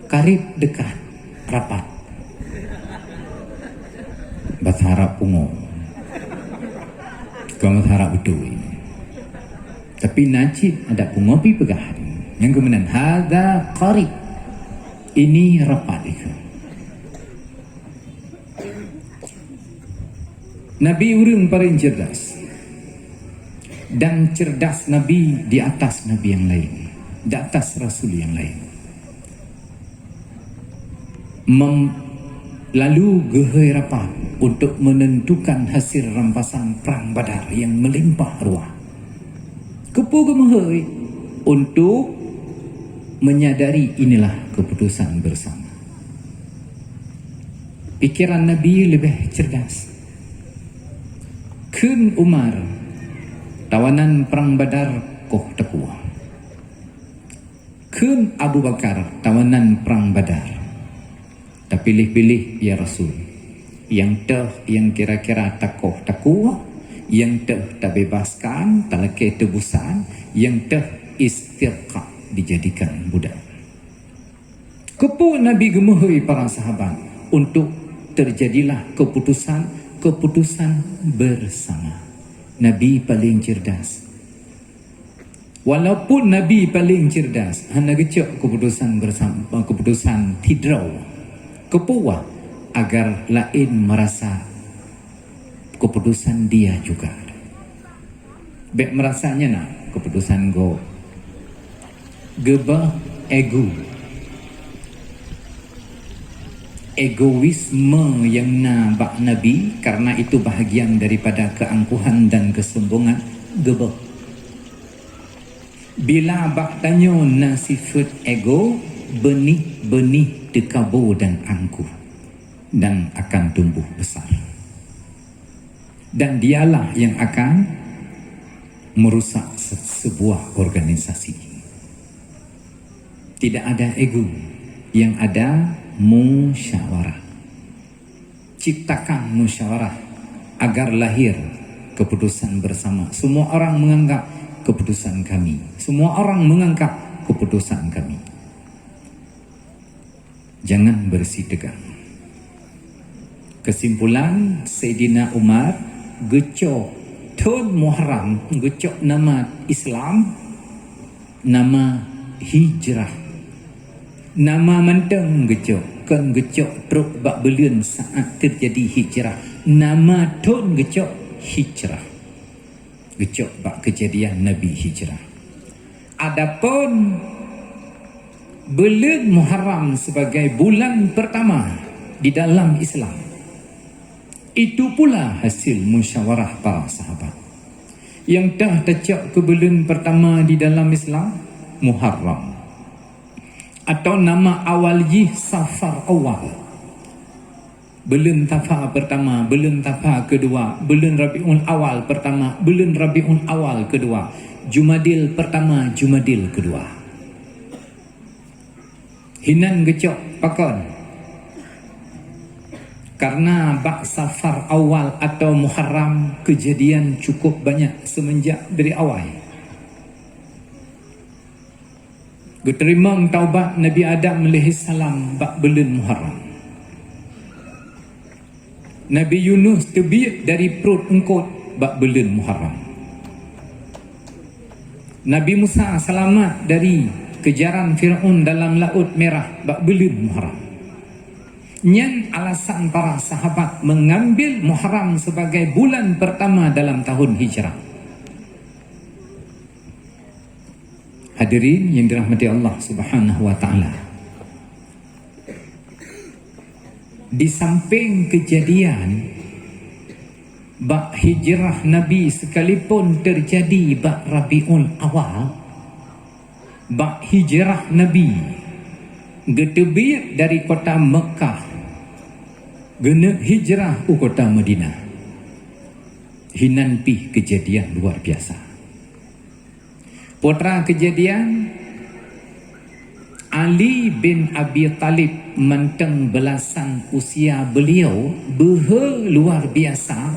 A: Karib dekat, rapat. Bahasa Arab pungo. Bahasa Arab betul. Tapi najib ada pungo pi pegahan. Yang kemudian hadza qarib. Ini rapat itu. Nabi urang paling cerdas. Dan cerdas Nabi di atas Nabi yang lain, di atas Rasul yang lain. lalu gehoi rapat untuk menentukan hasil rampasan perang Badar yang melimpah ruah. Kepu gemehoi untuk menyadari inilah keputusan bersama. Pikiran Nabi lebih cerdas. Kun Umar, tawanan perang Badar koh takuah. Kun Abu Bakar, tawanan perang Badar. Tak pilih-pilih ya Rasul. Yang yang kira-kira takoh takuah, yang tak bebaskan, tak laki tebusan, yang istirqa, dijadikan budak. Kepu Nabi gemuhui para sahabat untuk terjadilah keputusan bersama. Nabi paling cerdas. Walaupun Nabi paling cerdas, hanya gecok keputusan bersama, keputusan tidrau, kepuah agar lain merasa keputusan dia juga. Bek merasanya nak keputusan go gebah egoisme yang nabak Nabi, karena itu bahagian daripada keangkuhan dan kesombongan. Gebah bila bak tanya na sifat ego, benih-benih dekabo dan angkuh dan akan tumbuh besar, dan dialah yang akan merusak sebuah organisasi. Tidak ada ego, yang ada musyawarah. Ciptakan musyawarah agar lahir keputusan bersama. Semua orang menganggap keputusan kami, semua orang menganggap keputusan kami. Jangan bersih tegang. Kesimpulan, Sayyidina Umar gecok Tahun Muharram, gecok nama Islam, nama hijrah. Nama menteng gecok, kan gecok truk bak belian saat terjadi hijrah. Nama tahun gecok hijrah. Gecok bak kejadian Nabi hijrah. Adapun bulan Muharram sebagai bulan pertama di dalam Islam, itu pula hasil musyawarah para sahabat. Yang dah tercak ke bulan pertama di dalam Islam, Muharram. Atau nama awalnya Safar awal. Bulan Tafa pertama, bulan Tafa kedua, bulan Rabiul awal pertama, bulan Rabiul awal kedua, Jumadil pertama, Jumadil kedua. Hinan gecok pakon. Karena bak Safar awal atau Muharram kejadian cukup banyak semenjak dari awal. Diterima taubat Nabi Adam AS bak bulan Muharram. Nabi Yunus terbiak dari perut engkot bak bulan Muharram. Nabi Musa selamat dari kejaran Fir'aun dalam Laut Merah bak bulan Muharram. Nyan alasan para sahabat mengambil Muharram sebagai bulan pertama dalam tahun hijrah. Hadirin yang dirahmati Allah Subhanahu wa taala. Di samping kejadian bak hijrah Nabi sekalipun terjadi bak Rabiul awal, bak hijrah Nabi getebir dari kota Mekah gena hijrah ke kota Madinah. Hinan pi kejadian luar biasa. Putra kejadian Ali bin Abi Talib menteng belasan usia beliau luar biasa.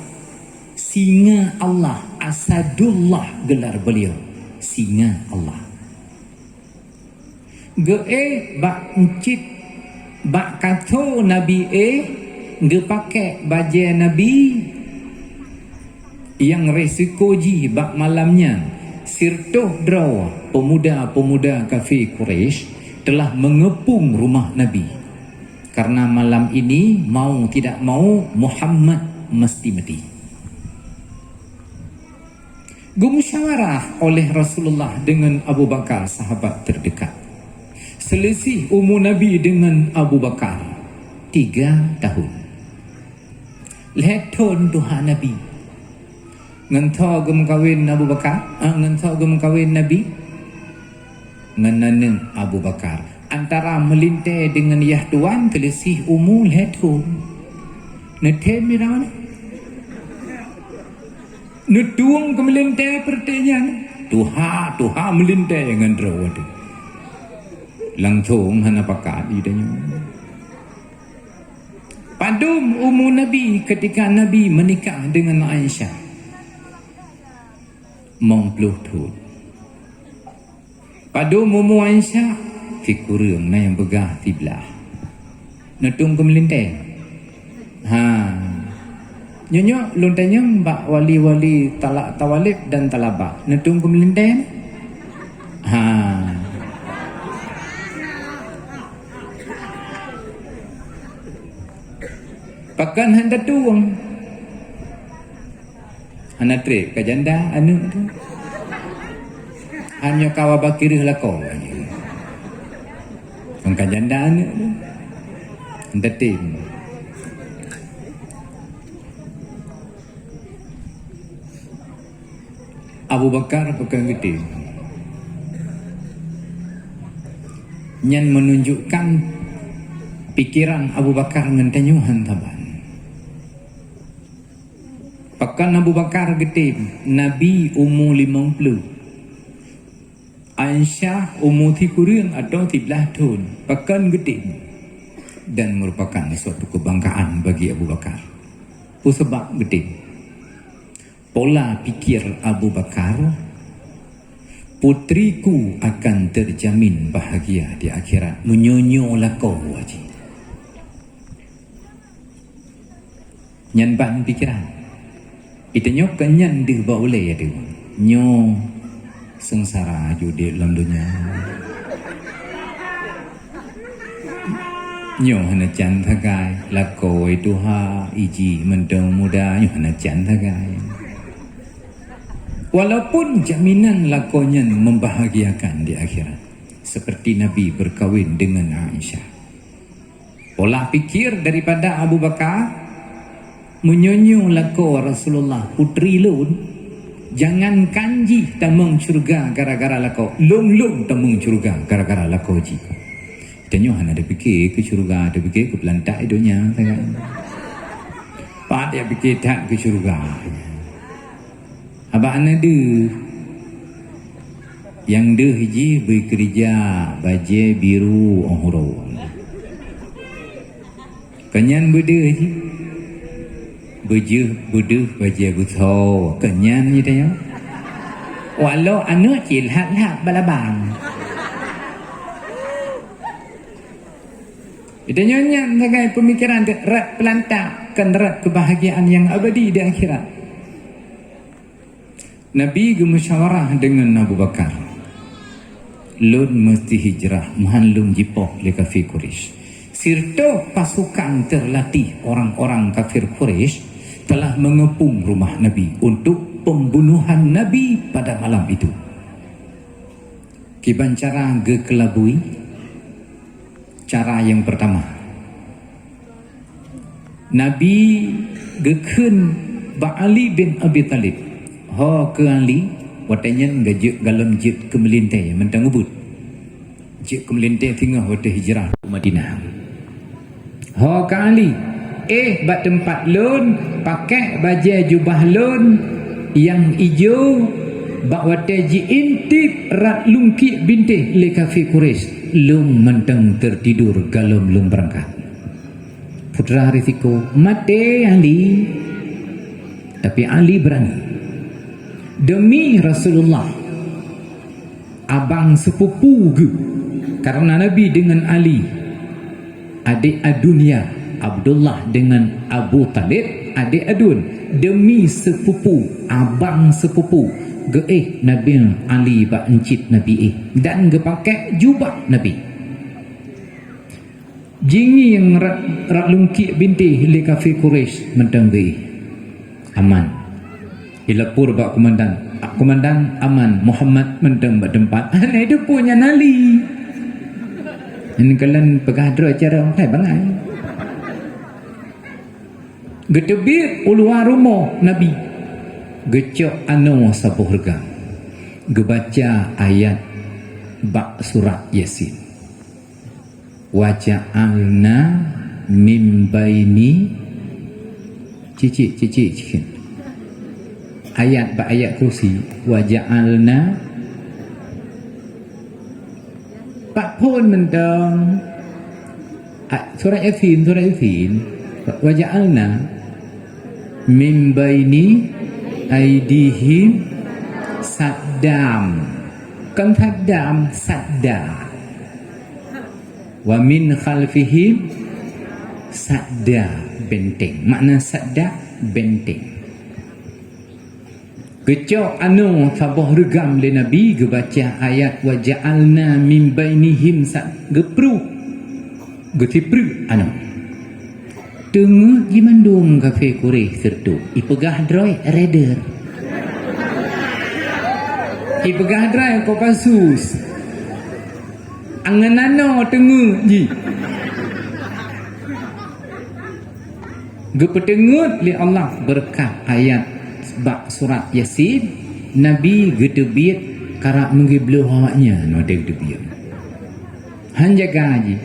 A: Singa Allah, Asadullah gelar beliau, singa Allah. Bak encit bak kato Nabi pakai baju Nabi yang resiko ji bak malamnya. Sirtuh draw pemuda-pemuda kafir Quraisy telah mengepung rumah Nabi. Karena malam ini mau tidak mau Muhammad mesti mati. Gemusyawarah oleh Rasulullah dengan Abu Bakar, sahabat terdekat. Selisih umur Nabi dengan Abu Bakar 3 tahun. Lihat Tuhan Nabi. Ngentau gem kawin Abu Bakar, ngentau gem kawin Nabi. Ngenaneng Abu Bakar. Antara melintai dengan Yah Tuan kelesih umur lihat Tuhan. Neten mirana. Netuang ke melintai pertanyaan. Tuha melintai dengan rawat. Langsung hana pakat idanya. Padum umur Nabi ketika Nabi menikah dengan Aisyah. 10 tahun. Padum umur Aisyah fikurang na yang begah tiblah. Netung ke melintai. Nyonya lontanya mbak wali-wali talak tawalib dan talabak. Netung ke melintai. Pakan handa tuang. Hana trip ke janda anu tu. Hanya kawa bakirih lakau. Ke janda anu tu. Handa tim. Abu Bakar pegang gede. Yang menunjukkan pikiran Abu Bakar ngentanyuhan taban. Pakan Abu Bakar gede, Nabi umur 50. Aisyah umur 30 atau 13 tahun. Pakan gede. Dan merupakan suatu kebanggaan bagi Abu Bakar. Sebab gede. Pola pikir Abu Bakar, putriku akan terjamin bahagia di akhirat. Menyonyo lakau wajib. Nyanban pikiran. Kita nyok kenyan dia boleh ada. Nyo sengsara judi dalam dunia. Nyo hana cantagai lakau itu iji mendeng muda nyo hana cantagai. Walaupun jaminan lakonya membahagiakan di akhirat. Seperti Nabi berkahwin dengan Aisyah. Pola pikir daripada Abu Bakar menyonyo lako Rasulullah putri lun. Jangan kanji tamang syurga gara-gara lako. Long tamang syurga gara-gara lako ji. Tanya hana ada fikir ke syurga, ada fikir ke pelantak idunya. Pak dia fikir tak ke syurga. Abang anak dia yang dia hiji bekerja baju biru onghoro. Kenyan beda hiji baju buto kenyan ni dia. Walau anak cilhat balabang. Itu nyonya sebagai pemikiran rat pelantak kan rat kebahagiaan yang abadi di akhirat. Nabi bermusyawarah dengan Abu Bakar. Lun mesti hijrah menghandlung jipok le kafir Quraisy. Sirto pasukan terlatih orang-orang kafir Quraisy telah mengepung rumah Nabi untuk pembunuhan Nabi pada malam itu. Kiban cara gekelabui. Cara yang pertama, Nabi gekun Ba'ali bin Abi Talib. Ke Ali watanya ngajak galam jit ke melintai mentang ubud. Jit ke melintai tinggal waktu hijrah ke Madinah. Ke Ali bat tempat lun pakai baju jubah lun yang hijau bak waktu ji intip rat lungki bintih le kafir Quraisy lung mentang tertidur galam lung berangkat. Putra risiko mati Ali, tapi Ali berani. Demi Rasulullah, abang sepupu ge, karena Nabi dengan Ali, adik adunya Abdullah dengan Abu Talib, adik adun. Demi sepupu, abang sepupu ge Nabi Ali bak encit Nabi dan ge pakai jubah Nabi. Jingi yang rat lungki binti le kafir Quraisy mentang ge aman. Ilapur bak komandan aman Muhammad mentang bak tempat. Ini dia punya nali. Ini kalian pegah dro acara orang bangai. Getebit uluar rumah Nabi. Gecok anu sabuh regam. Gebaca ayat bak surat Yasin. Waja'alna min baini cici. Ayat bak ayat kursi. Waja'alna Pak pun mentang surat Yasin waja'alna min baini aidihim saddam kan saddam sadda wa min khalfihim sadda benteng. Makna sadda benteng. Kecok anu sabah regam le Nabi gebaca ayat waja'alna min bainihim gepru getipru anu tengah gimandung kafe kureh sertu ipegah droy reder ipegah droy kopasus anganano tengah ji gepetengut li Allah berkah ayat bak surat Yasin. Nabi gedebit karak menggibluh awaknya no dia gedebit hanjaga haji.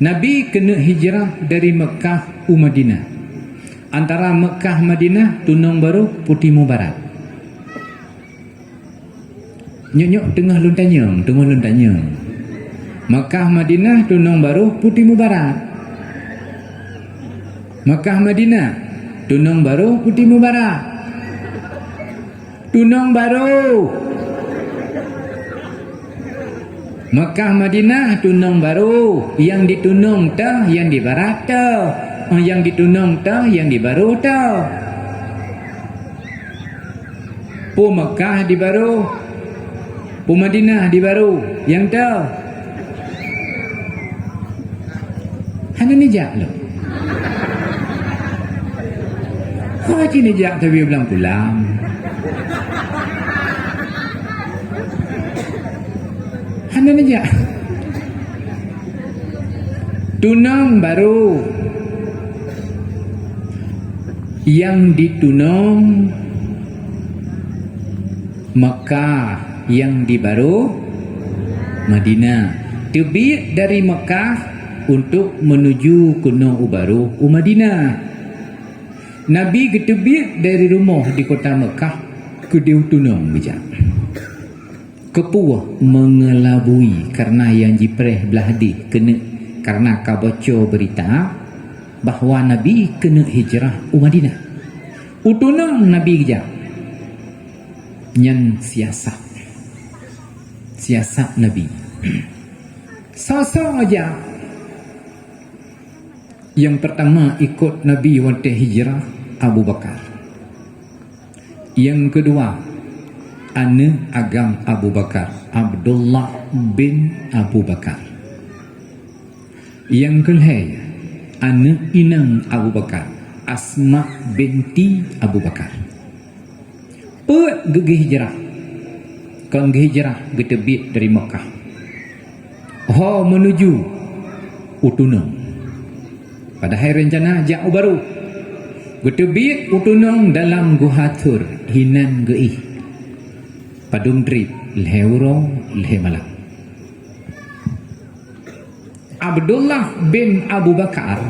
A: Nabi kena hijrah dari Mekah ke Madinah. Antara Mekah Madinah tunong baru Putih Mubarak. Nyok tengah luntanyang. Mekah Madinah tunong baru Putih Mubarak. Mekah Madinah tunong baru Putih Mubarak. Tunong baru Mekah Madinah tunong baru. Yang ditunong tah yang di barat tah. Yang ditunong tah yang di baru tah. Pu Mekah di baru, Pu Madinah di baru. Yang tah hanya nijak loh. Haji nijak tapi pulang. Hanya nijak. Tunang baru. Yang ditunong Mekah, yang di baru Madinah. Terbit dari Mekah untuk menuju kuno baru Madinah. Nabi ketebit dari rumah di kota Mekah ke Dew Tunong bijak. Kepuah mengelabui karena yang jipreh belah di kena karena kaboco berita bahawa Nabi kena hijrah Madinah. Utunong Nabi bijak. Nyan siasat Nabi. Sosok aja. Yang pertama ikut Nabi waktu hijrah Abu Bakar. Yang kedua anak agam Abu Bakar, Abdullah bin Abu Bakar. Yang kelihaya anak inang Abu Bakar, Asma binti Abu Bakar. Gigi hijrah. Kau hijrah getebit dari Mekah. Menuju Utunong. Pada hari rencana jauh baru. Getebit Utunong dalam guhatur hinan geih. Padung trip lehuro lehemalam. Abdullah bin Abu Bakar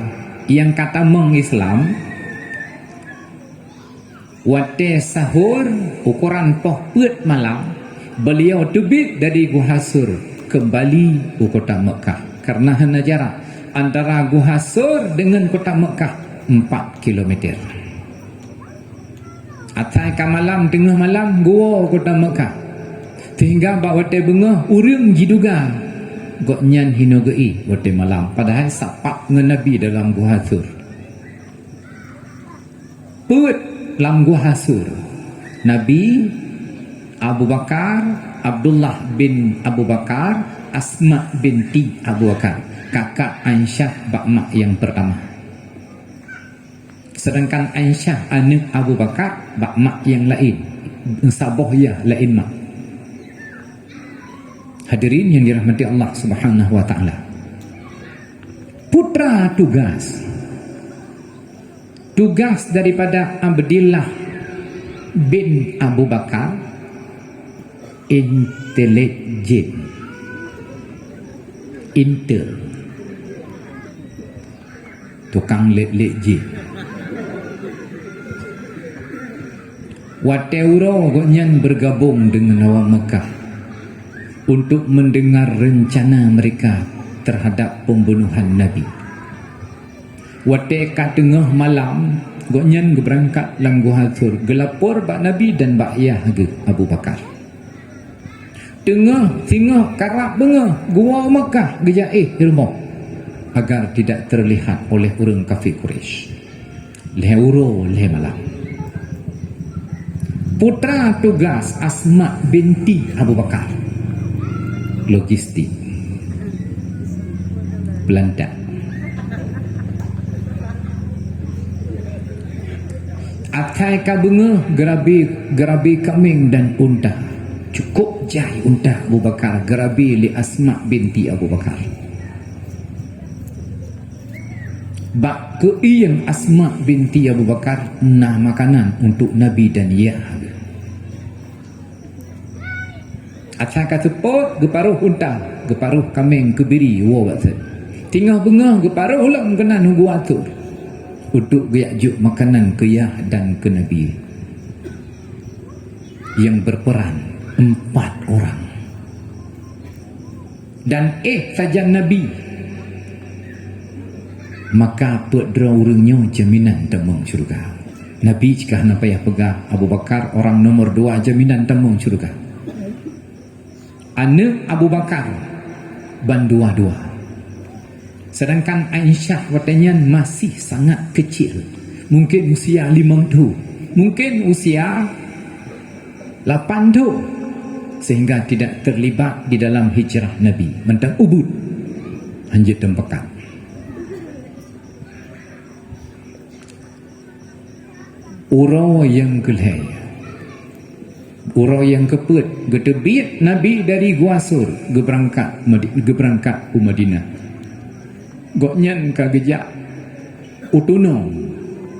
A: yang kata mengislam wate sahur ukuran poh put malam beliau tebit dari guhasur kembali ke kota Mekah karena hanya jarak antara guhasur dengan kota Mekah 4 km. Atai ka malam tengah malam gua kota Mekah sehingga bawa te bunga urang jiduga gok nyan hinogei wate malam padahal sapak dengan Nabi dalam guhasur put lam guhasur Nabi Abu Bakar, Abdullah bin Abu Bakar, Asma binti Abu Bakar, kakak Aisyah bakmak yang pertama. Sedangkan Aisyah anak Abu Bakar bakmak yang lain, saboh ya lain mak. Hadirin yang dirahmati Allah Subhanahu wa taala. Putra tugas tugas daripada Abdillah bin Abu Bakar intelijen, tukang lek je. Wateuro gonyan bergabung dengan awak Mekah untuk mendengar rencana mereka terhadap pembunuhan Nabi. Wate kat tengah malam gonyan berangkat lang Gua Thur gelapor bak Nabi dan bak Yah Abu Bakar. Tengah karap bengah Gua Mekah gejaih ilmu agar tidak terlihat oleh orang kafir Quraisy. Leuro le malam. Putra tugas Asma binti Abu Bakar, logistik Belanda. Atai kabunga gerabi kambing dan unta. Cukup jai unta Abu Bakar gerabi li Asma binti Abu Bakar. Bak keiyang Asma binti Abu Bakar nah makanan untuk Nabi dan Yah. Atas kata pot geparuh unta, geparuh kambing kebiri wo waktu. Tinggal bengah geparuh ulang kena nunggu atur untuk geyak makanan ke Yah dan ke Nabi. Yang berperan 4 orang. Dan saja Nabi. Maka pedra urangnya jaminan temung syurga. Nabi jika nak payah pegah Abu Bakar orang nomor 2 jaminan temung syurga. Anak Abu Bakar bandua-dua. Sedangkan Aisyah watanya masih sangat kecil. Mungkin usia 5 tahun, mungkin usia 8 tahun, sehingga tidak terlibat di dalam hijrah Nabi mentang Ubud hanya tempekat. Orang yang gelai, orang yang keput gedebit Nabi dari Gua Sur geberangkat ke Madinah. Goknyan ka gejak utunong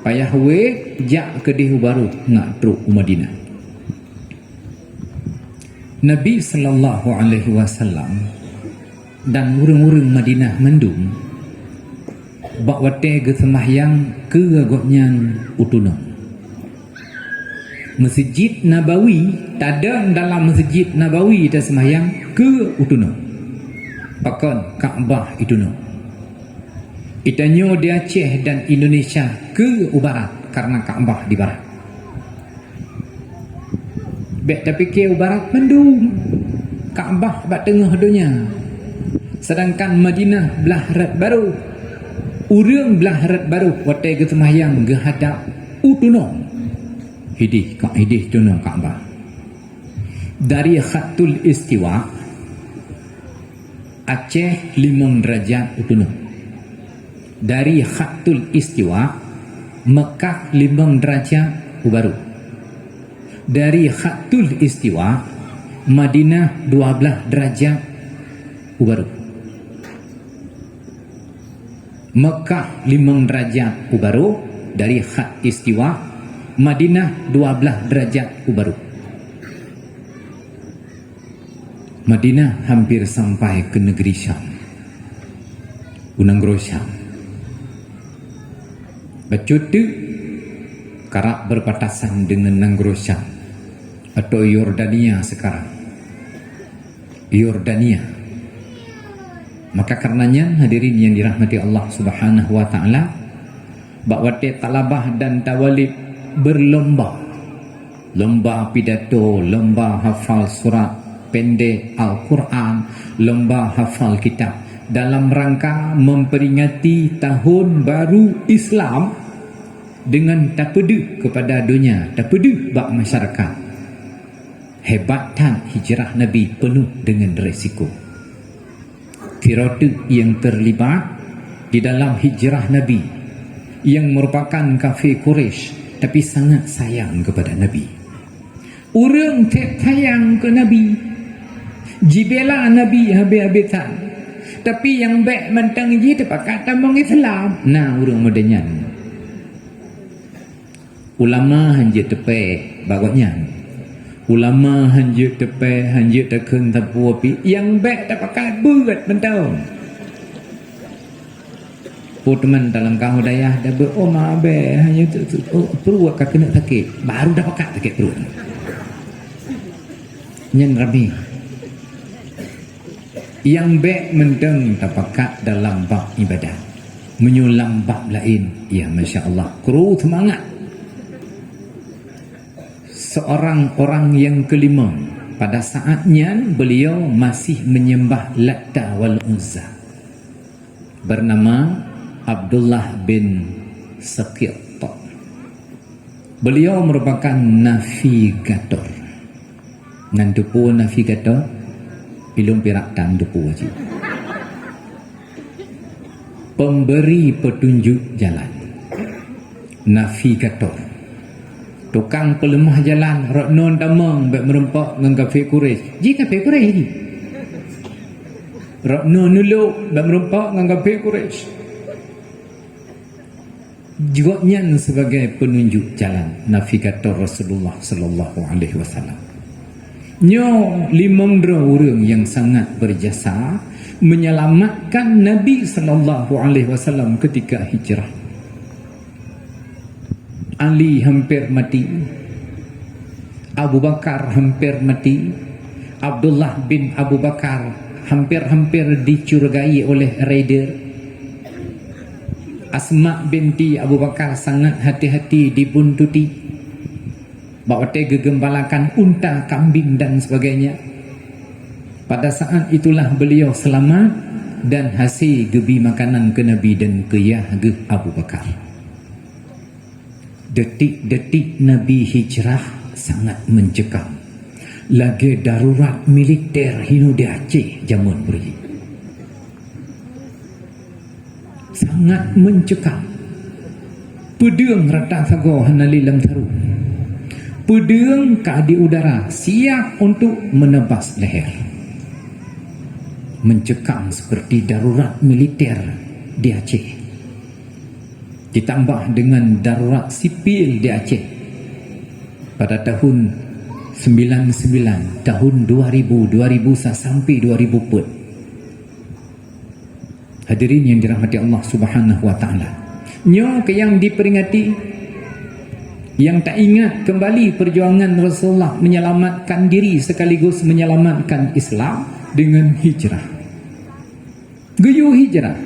A: payah we jak ke dihu baru ngak truk Madinah. Nabi sallallahu alaihi wasallam dan urang-urang Madinah mendung bak wate ge sembahyang ke goknyan utunong. Masjid Nabawi tada dalam Masjid Nabawi dah sembahyang ke utunong. Pakon Kaabah utunong. Itanyo di Aceh dan Indonesia ke barat karena Kaabah di barat. Bek tapi ke barat mendung. Kaabah bak tengah dunia. Sedangkan Madinah belah rat baru. Urang belah rat baru wate ke sembahyang ke hadap utunong. Hidih tunong Kaabah. Dari Khatul Istiwa Aceh 5 derajat utunong. Dari Khatul Istiwa Mekah 5 derajat ubaru. Dari Khatul Istiwa Madinah 12 derajat ubaru. Mekah 5 derajat ubaru. Dari Khat Istiwa Madinah 12 derajat ubaru. Madinah hampir sampai ke negeri Syam. Unang Syam. Bacut kerap berbatasan dengan Negeri Syam atau Yordania sekarang. Yordania. Maka karenanya hadirin yang dirahmati Allah Subhanahu wa taala, bakwate talabah dan tawalib berlomba. Lomba pidato, lomba hafal surat pendek Al-Quran, lomba hafal kitab dalam rangka memperingati tahun baru Islam dengan tapedu kepada dunia, tapedu bak masyarakat. Hebatan hijrah Nabi penuh dengan resiko. Kiratu yang terlibat di dalam hijrah Nabi yang merupakan kafir Quraisy tapi sangat sayang kepada Nabi. Orang tak sayang ke Nabi, jibela Nabi habis-habisan. Tapi yang baik mentang je terpakat tambang Islam. Nah, orang modenyan. ulama hanje tepe bagotnya ulama hanje tepe hanje tekun tapu api yang baik tak pakai berat mentau teman dalam kau daya dah beroma be hanya perut kak kena sakit baru dah pakai sakit perut nyen rabi yang baik menteng tak pakai dalam bab ibadah menyulam bab lain ya Masya Allah kru semangat seorang orang yang kelima pada saatnya beliau masih menyembah Latta wal Uzza bernama Abdullah bin Saqit. Beliau merupakan navigator nandupu navigator ilum pirak dan dupu wajib pemberi petunjuk jalan navigator tukang pelemah jalan roknon damang baik merempak dengan kafe Quraisy jika kafe Quraisy ini roknon nuluk baik merempak dengan kafe Quraisy juga nyan sebagai penunjuk jalan navigator Rasulullah sallallahu alaihi wasallam nyo 5 orang yang sangat berjasa menyelamatkan Nabi sallallahu alaihi wasallam ketika hijrah. Ali hampir mati, Abu Bakar hampir mati, Abdullah bin Abu Bakar hampir-hampir dicurigai oleh raider. Asma binti Abu Bakar sangat hati-hati dibuntuti, bawa gegembalakan unta, kambing dan sebagainya. Pada saat itulah beliau selamat dan hasil gebi makanan ke Nabi dan ke Yahge Abu Bakar. Detik-detik Nabi hijrah sangat mencekam. Lagi darurat militer hinu di Aceh zaman beri. Sangat mencekam. Pedang rata sago hanali lam taru. Pedang di udara siap untuk menebas leher. Mencekam seperti darurat militer di Aceh. Ditambah dengan darurat sipil di Aceh pada tahun 99, tahun 2000 sampai 2000 hadirin yang dirahmati Allah Subhanahu wa taala. Nyo ke yang diperingati, yang tak ingat kembali perjuangan Rasulullah menyelamatkan diri sekaligus menyelamatkan Islam dengan hijrah. Geyu hijrah.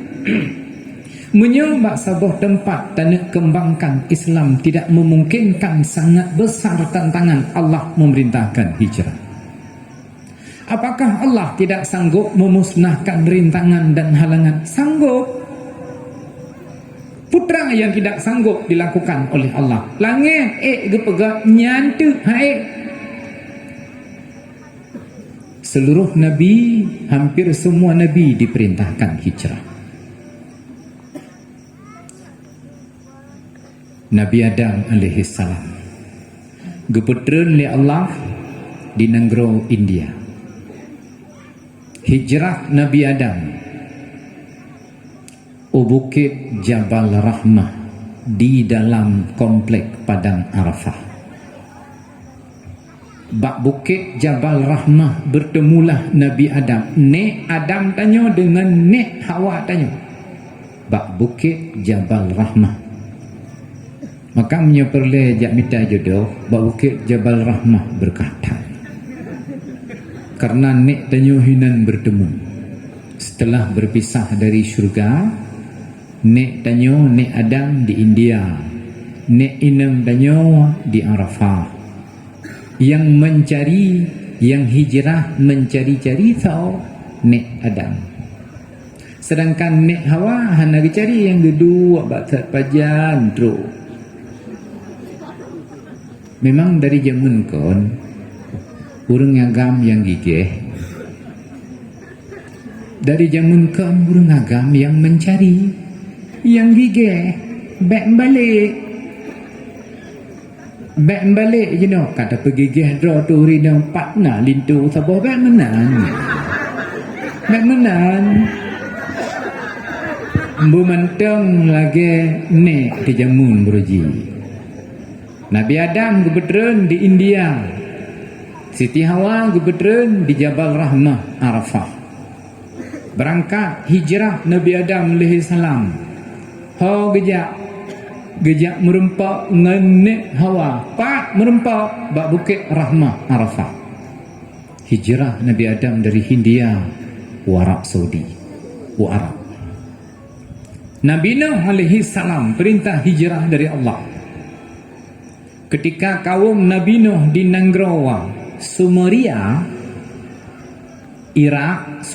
A: Menyembah sebuah tempat dan nak kembangkan Islam tidak memungkinkan, sangat besar tantangan. Allah memerintahkan hijrah. Apakah Allah tidak sanggup memusnahkan rintangan dan halangan? Sanggup. Putra yang tidak sanggup dilakukan oleh Allah. Langit gepegak nyantu haik. Seluruh Nabi, hampir semua Nabi diperintahkan hijrah. Nabi Adam alaihissalam geputreun li Allah di negeri India. Hijrah Nabi Adam Bukit Jabal Rahmah di dalam komplek Padang Arafah. Bak Bukit Jabal Rahmah bertemulah Nabi Adam. Nek Adam tanya dengan Nek Hawa tanya. Bak Bukit Jabal Rahmah. Maka menyeperle jak minta jodoh, bak Bukit Jabal Rahmah berkata, karena Nek tanya hinan bertemu setelah berpisah dari syurga. Nek tanya Nek Adam di India, Nek Inem tanya di Arafah. Yang mencari, yang hijrah mencari-cari tahu Nek Adam. Sedangkan Nek Hawa hanya cari yang kedua batat pajan terus. Memang dari zaman kon urang agam yang gigih. Dari zaman kon urang agam yang mencari, yang gigih, baik balik. Baik balik je no, kata pegigih draw tu rina patna lintu sabah baik menan. Baik menan. Mbu menteng lagi nek ke jamun beruji. Nabi Adam gubedren di India, Siti Hawa gubedren di Jabal Rahmah Arafah. Berangkat hijrah Nabi Adam alaihi salam. Ho gejak merempak ngenek Hawa, pak merempak bak bukit Rahmah Arafah. Hijrah Nabi Adam dari Hindia wa Arab Saudi wa Arab. Nabi Nuh alaihi salam perintah hijrah dari Allah. Ketika kaum Nabi Nuh di Nangrawa, Sumeria, Irak,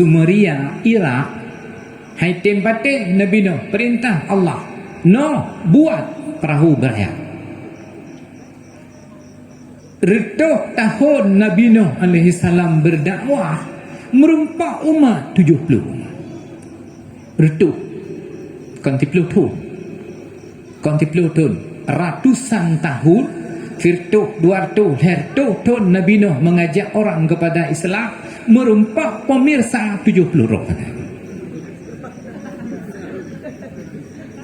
A: hai tempatnya Nabi Nuh perintah Allah, no buat perahu berlayar. Retuh tahun Nabi Nuh alaihi salam berdakwah merempak umat 70. Retuh kontipluh tahun ratusan tahun firtuh 200 hertuh tahun Nabi Nuh mengajak orang kepada Islam merempak pemirsa 70 orang.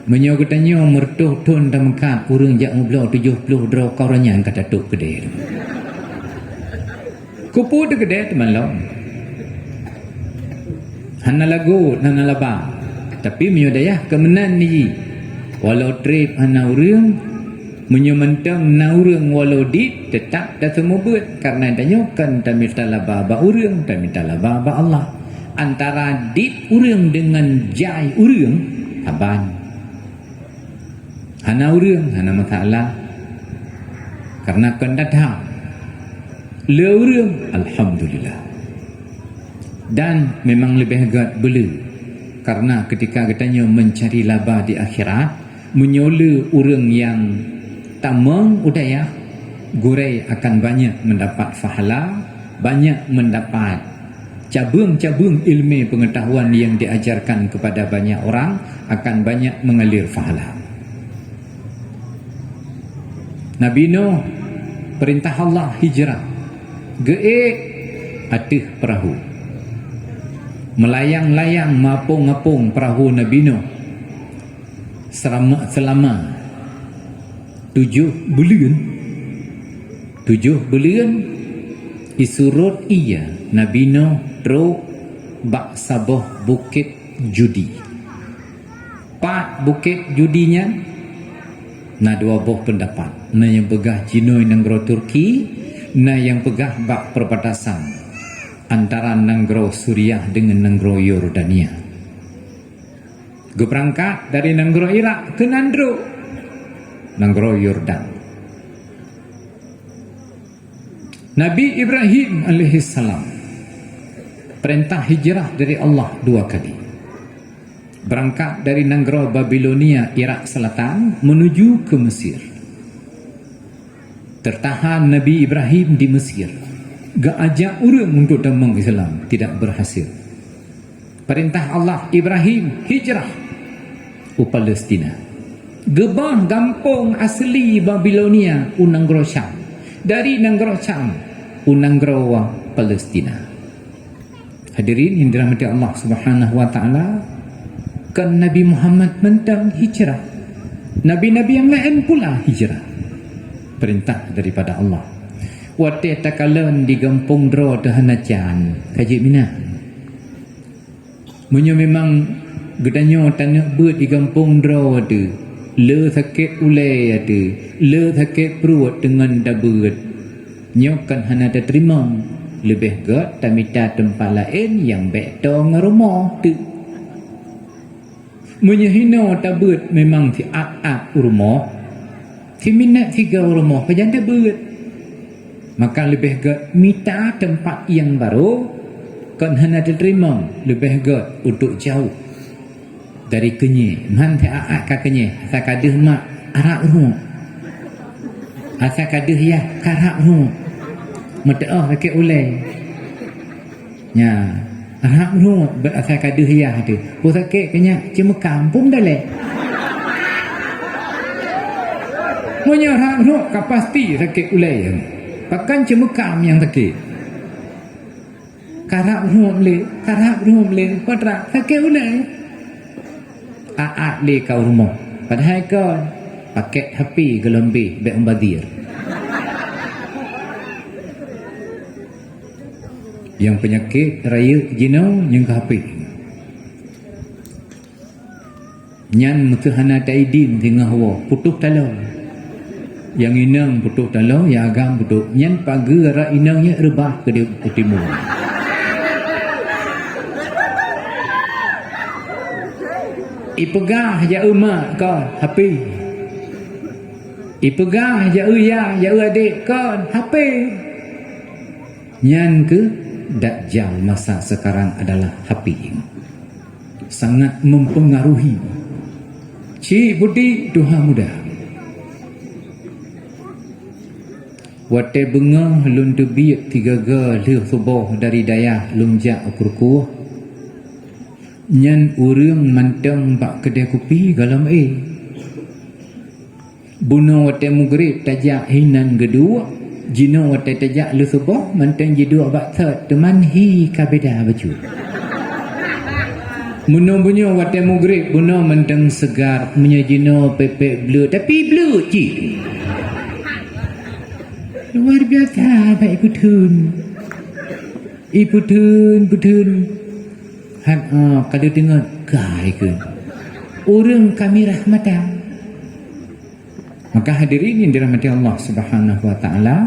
A: Menyo katanya mertuh tahun dah mengkat urang jak ngoblo 70 dro koranya kata tok gede. Kupu de gede teman lo. Hana lagu hana laba. Tapi menyo daya kemenan ni. Walau trip hana urang menyo mentang na urang walau dit tetap dah semua buat karena tanya kan tamil talaba ba urang tamil talaba ba Allah. Antara dit urang dengan jai urang haban. Hana urang, hana masalah. Karena kan datang le urang, alhamdulillah. Dan memang lebih agak bela. Karena ketika katanya mencari laba di akhirat, menyola urang yang tamang udaya, gurai akan banyak mendapat fahala, banyak mendapat cabang-cabang ilmu pengetahuan yang diajarkan kepada banyak orang, akan banyak mengalir fahala. Nabi Nuh perintah Allah hijrah. Geek atih perahu. Melayang-layang mapung-ngapung perahu Nabi Nuh selama 7 bulan. 7 bulan isurut iya Nabi Nuh teruk bak sabah bukit judi. 4 bukit judinya na dua buah pendapat. Na yang pegah Jinoi Nanggro Turki, na yang pegah bak perbatasan antara Nanggro Suriah dengan Nanggro Yordania. Berangkat dari Nanggro Irak ke Nanggro Yordan. Nabi Ibrahim alaihi salam perintah hijrah dari Allah 2 kali. Berangkat dari Nanggro Babilonia, Irak Selatan menuju ke Mesir. Tertahan Nabi Ibrahim di Mesir. Gak ajak orang untuk damang Islam, tidak berhasil. Perintah Allah Ibrahim hijrah ke Palestina. Gebah gampung asli Babilonia Nanggro Syam. Dari Nanggro Syam Nanggro Palestina. Hadirin yang dirahmati Allah Subhanahu wa taala, kan Nabi Muhammad mentang hijrah. Nabi-nabi yang lain pula hijrah. Perintah daripada Allah. Watih takalan di kampung dro dahanajan kaji mina. Menyo memang gedanyo tanah buat di kampung dro ada. Le sakit ulai ada. Le sakit perut dengan dabut. Nyokan hana ada terima. Lebih gak tamita tempat lain yang baik dong rumah tu. Menyehina tabut memang si ak rumah, si minat 3 rumah pajan tabut. Maka lebih gak minta tempat yang baru, kan hana terima lebih gak untuk jauh dari kenye. Man si ak ka kenye, asa kaduh mak arak rumah, asa kaduh ya karak rumah, mataah sakit ulai. Ya. Anak tu berasal kaduh hiah tu. Pun sakit kenya cuma kampung dah leh. Punya anak tu pasti sakit ulai. Pakan cuma kam yang sakit. Karak rumah le, padra sakit ulai. Aat le kau rumah. Padahal kau pakai HP gelombang be umbadir. Yang penyakit raya jino yang kahapik. Nyan mutuhana taidin tengah wa putuh talau. Yang inang putuh talau, yang agam putuh. Nyan pagi ara inangnya rebah ke dia timur. Ipegah ya emak kau hapi. Ipegah ya uya ya adik kau hapi. Nyan ke Dajjal masa sekarang adalah hapi. Sangat mempengaruhi. Cik budi duha muda. Wate bengah lun tebiak 3 leh subuh dari dayah lumjak ukur-ukur. Nyan urang mantang bak kedai kopi galam buno wate mugrib tajak hinan gedua jino wate tajak lu subuh mantang jidua bak third teman hi kabeda baju buno bunyo wate mugrib buno mantang segar punya jino pepek blue tapi blue cik luar biasa baik putun kalau dengar gai ke orang kami rahmatan. Maka hadirin yang dirahmati Allah Subhanahu wa taala,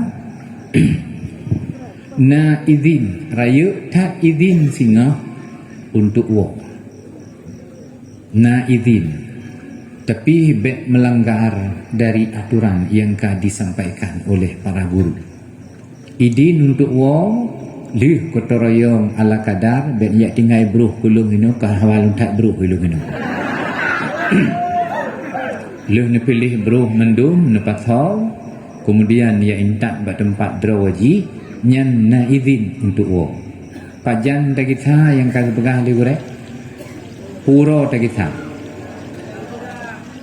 A: na izin raya tak izin singa untuk wak. Na izin tapi melanggar dari aturan yang disampaikan oleh para guru. Izin untuk wak lih kotoroyong ala kadar ben yak tinggai bruh kulung ino ka hawalun tak bruh kulung ino lih ne pilih bruh mendum ne pathau kemudian ya intak ba tempat drawaji nyan na izin untuk wo pajan ta kita yang kagak pegang di gore puro ta kita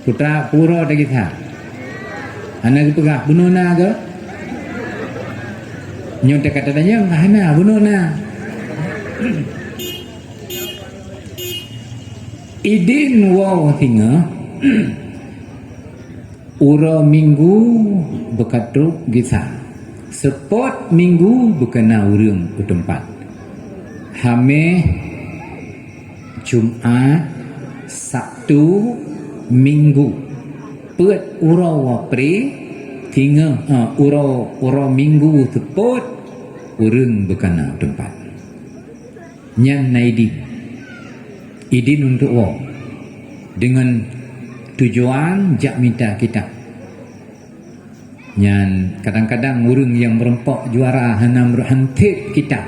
A: putra puro ta kita anak pegang bununa ke nyontek kata tanya hana bunuh na idin wow tinga ura minggu berkatruk gisa sepot minggu berkena urang ke tempat hame Jumaat Sabtu Minggu pet ura wapre tinga ura minggu tepot urang berkena tempat nyan naidin idin untuk wo dengan tujuan jak minta kita nyan kadang-kadang urang yang merempok juara hanam hantik kita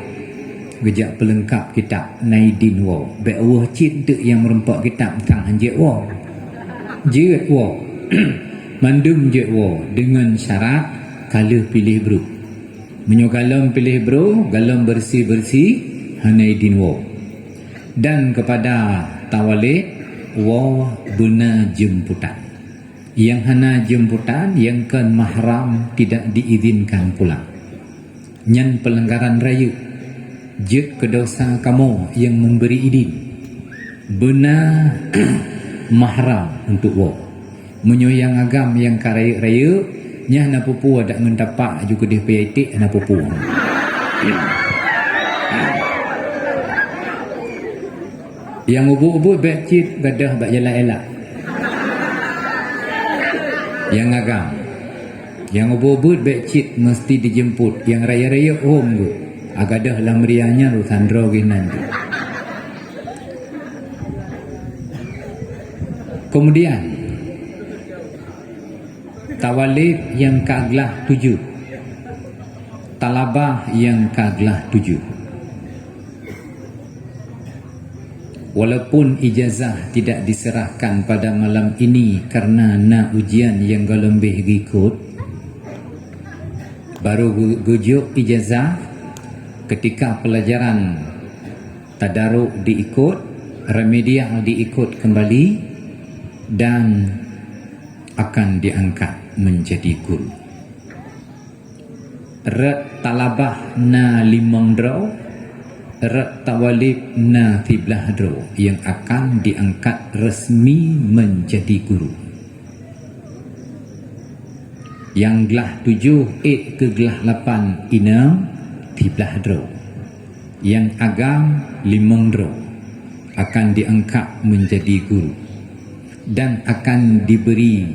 A: gejak pelengkap kita naidin wo be Allah cinta yang merempok kita tang hanjek wo jeut wo mandum je wo dengan syarat kalau pilih bro menyogalam pilih bro galam bersih-bersih hanaidin wo dan kepada tawalik wo guna jemputan yang hana jemputan yang kan mahram tidak diizinkan pulang nyan pelanggaran raya je kedosa kamu yang memberi izin benar mahram untuk wo menyoyang agam yang karaya raya nyah na pupu ada ngentapak juga dia payaitik na pupu yang ubuk-ubuk becit gadah bak elak-elak yang agam yang ubuk-ubuk becit mesti dijemput yang raya-raya tu agadah lah meriahnya lu sandro ginan kemudian tawalib yang keaglah 7 talabah yang keaglah 7 walaupun ijazah tidak diserahkan pada malam ini karena na ujian yang galembih gikut baru gujuk ijazah ketika pelajaran tadaruk diikut remedial diikut kembali dan akan diangkat menjadi guru. Rat talabah na limang draw, rat tawalib na 13 draw yang akan diangkat resmi menjadi guru. Yang gelah 7 ke gelah 8 inam 13 draw. yang agam limondro akan diangkat menjadi guru dan akan diberi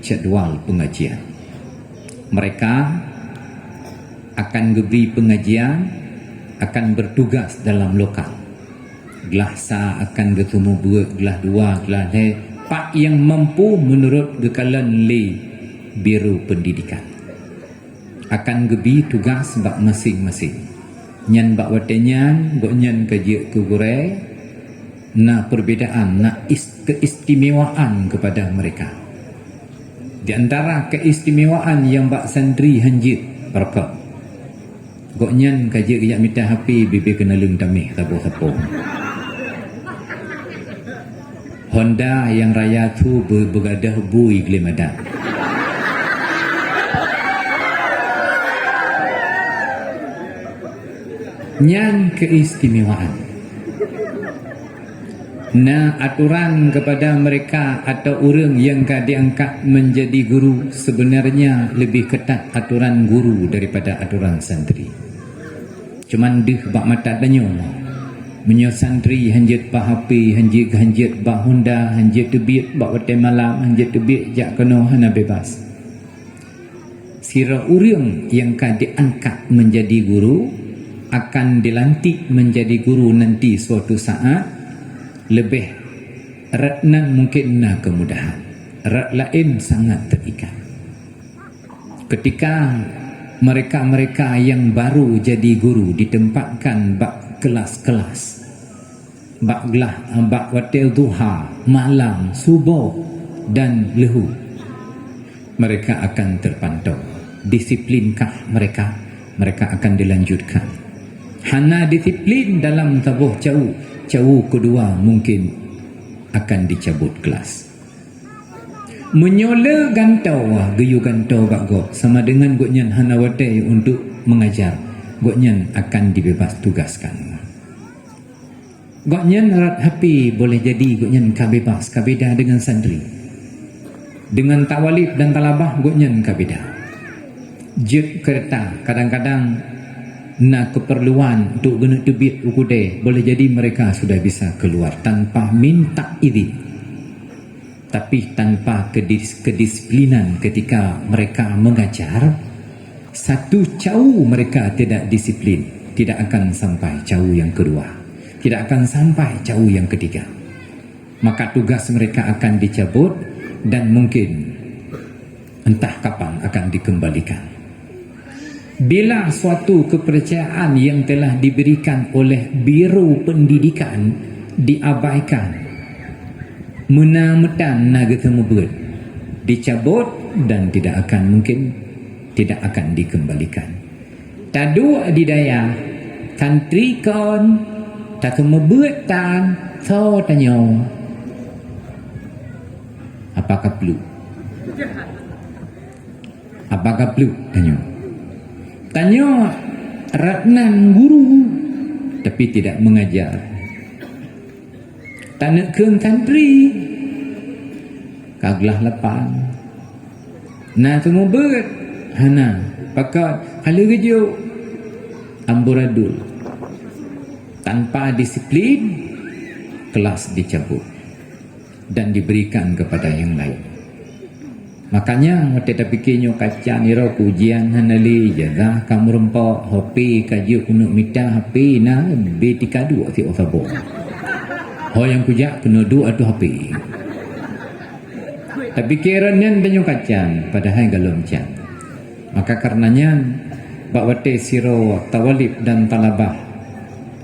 A: jadual pengajian. Mereka akan diberi pengajian, akan bertugas dalam lokal. Gelah sa akan bertemu buat gelah dua, gelah pak yang mampu menurut gekalan le biru pendidikan. Akan gebi tugas bak masing-masing. Nyan bak watenyan, gok nyan kaji ke gure, na perbedaan, na keistimewaan kepada mereka. Di antara keistimewaan yang bak santri hanjit berkah. Gok nyan kaji kejak minta HP, bibi kena lung tamih tabuh-tabuh. Honda yang raya tu bergadah bui gelimadan. Nyan keistimewaan. Nah, aturan kepada mereka atau orang yang diangkat menjadi guru sebenarnya lebih ketat aturan guru daripada aturan santri. Cuman deh bak mata danyo. Menyo santri hanjit pahapi, hanjit bak Honda, hanjit tebit bak wate malam, hanjit tebit jak kena hana bebas. Sira orang yang diangkat menjadi guru akan dilantik menjadi guru nanti suatu saat lebih ratnan mungkin na kemudahan, rat lain sangat terikat. Ketika mereka-mereka yang baru jadi guru ditempatkan bak kelas-kelas, bak gelah, bak watil duha, malam, subuh dan lehu, mereka akan terpantau. Disiplinkah mereka? Mereka akan dilanjutkan. Hana disiplin dalam tabuh cawu kedua mungkin akan dicabut kelas. Menyola gantau geyu gantau bak gok sama dengan goknyan hana wadai untuk mengajar, goknyan akan dibebas tugaskan. Goknyan rat happy boleh jadi goknyan kabebas kabeda dengan santri. Dengan tawalib dan talabah goknyan kabeda. Jet kereta kadang-kadang nak keperluan untuk guna tebit ukude, boleh jadi mereka sudah bisa keluar tanpa minta izin, tapi tanpa kedisiplinan ketika mereka mengajar. Satu cawu mereka tidak disiplin, tidak akan sampai cawu yang kedua, tidak akan sampai cawu yang ketiga. Maka tugas mereka akan dicabut dan mungkin entah kapan akan dikembalikan. Bila suatu kepercayaan yang telah diberikan oleh Biro Pendidikan diabaikan, menametan naga temubut, dicabut dan tidak akan dikembalikan. Tadu adidaya santri kon tak kemubutan so tanyo apakah perlu tanyo ratnan guru tapi tidak mengajar. Tanah keung santri kaglah lepan na temu ber hana pakat hala gejo amburadul. Tanpa disiplin kelas dicabut dan diberikan kepada yang lain. Makanya kita fikirnya kaca nira ujian hanali jaga kamu rempok hopi kaji kuno mita hopi na B32 ti osabo. Ho yang kujak kena du atau hopi. Tapi kiranya banyak kacan padahal galom can. Maka karenanya bakwate siro tawalib dan talabah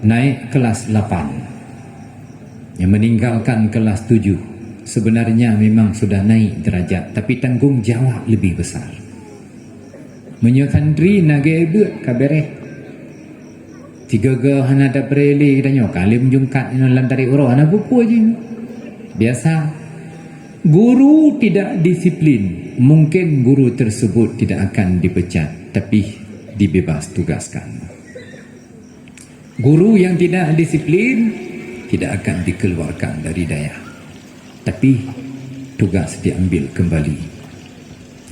A: naik kelas 8 yang meninggalkan kelas 7 sebenarnya memang sudah naik derajat, tapi tanggung jawab lebih besar. Menyokandri nage ebut kabereh. Tiga ge hana da preli danyo kalim jungkat ino lantari uro hana buku aja. Biasa guru tidak disiplin, mungkin guru tersebut tidak akan dipecat, tapi dibebas tugaskan. Guru yang tidak disiplin tidak akan dikeluarkan dari daya, tapi tugas diambil kembali.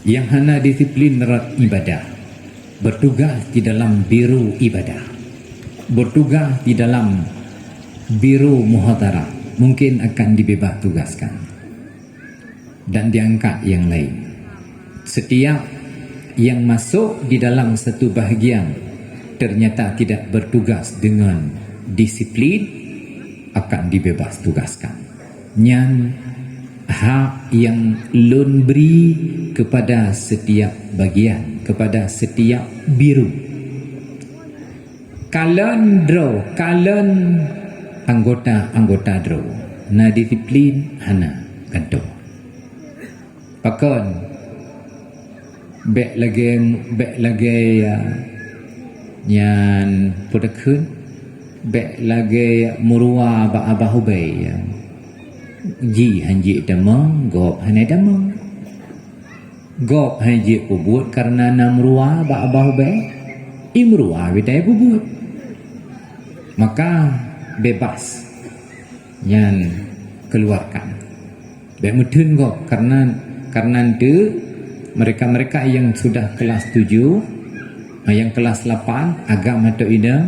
A: Yang hana disiplin rat ibadah, bertugas di dalam biro ibadah, bertugas di dalam biro muhadharah mungkin akan dibebas tugaskan dan diangkat yang lain. Setiap yang masuk di dalam satu bahagian ternyata tidak bertugas dengan disiplin akan dibebas tugaskan. Nyan hak yang lun beri kepada setiap bagian, kepada setiap biru. Kalian draw, kalian anggota draw. Na disiplin hana kanto. Pakon bek lagi nyan pudakun bek lagi murua ba abahubay ji hanji damang gop hanai damang gop hanji pubut karena namrua ba abahubay imrua bidai pubut, maka bebas yang keluarkan bek mudun gop karena itu mereka yang sudah kelas 7, yang kelas 8 agak mata ida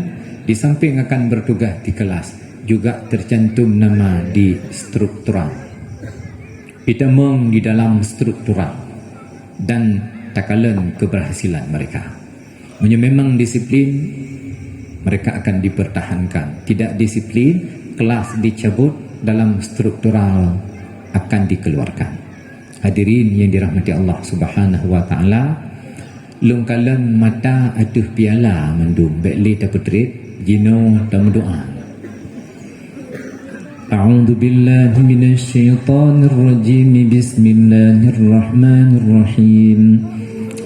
A: di samping akan bertugas di kelas juga tercantum nama di struktural, ditemung di dalam struktural dan takalan keberhasilan mereka. Memang disiplin mereka akan dipertahankan, tidak disiplin kelas dicabut, dalam struktural akan dikeluarkan. Hadirin yang dirahmati Allah Subhanahu wa taala, lungkalan mata aduh piala mendum bekli taputrit jino dan doa. A'udzu billahi minasy syaithanir rajim. Bismillahirrahmanirrahim.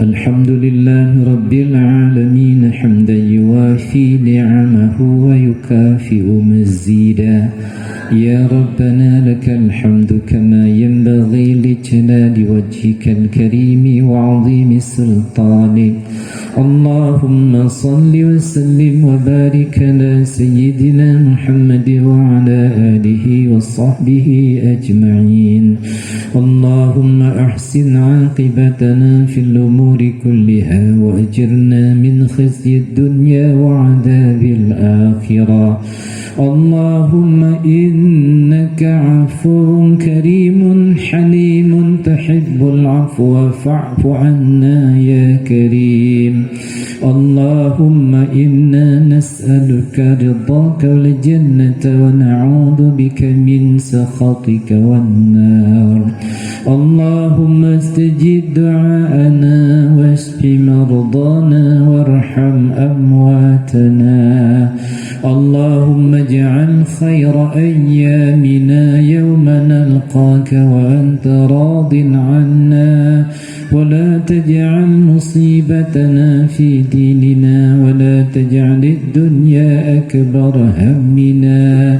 A: Alhamdulillahi rabbil alamin hamdan yuwafi ni'amahu wa yukafi'u mazida. يا ربنا لك الحمد كما ينبغي لجلال وجهك الكريم وعظيم سلطانك. اللهم صل وسلم وبارك على سيدنا محمد وعلى آله وصحبه أجمعين. اللهم أحسن عاقبتنا في الأمور كلها وأجرنا من خزي الدنيا وعذاب الآخرة. اللهم إنك عفو كريم حليم تحب العفو فاعف عنا يا كريم. اللهم إنا نسألك رضاك والجنة ونعوذ بك من سخطك والنار. اللهم استجب دعاءنا واشف مرضانا وارحم أمواتنا. اللهم اجعل خير أيامنا يوم نلقاك وأنت راض عنا، ولا تجعل مصيبتنا في ديننا، ولا تجعل الدنيا أكبر همنا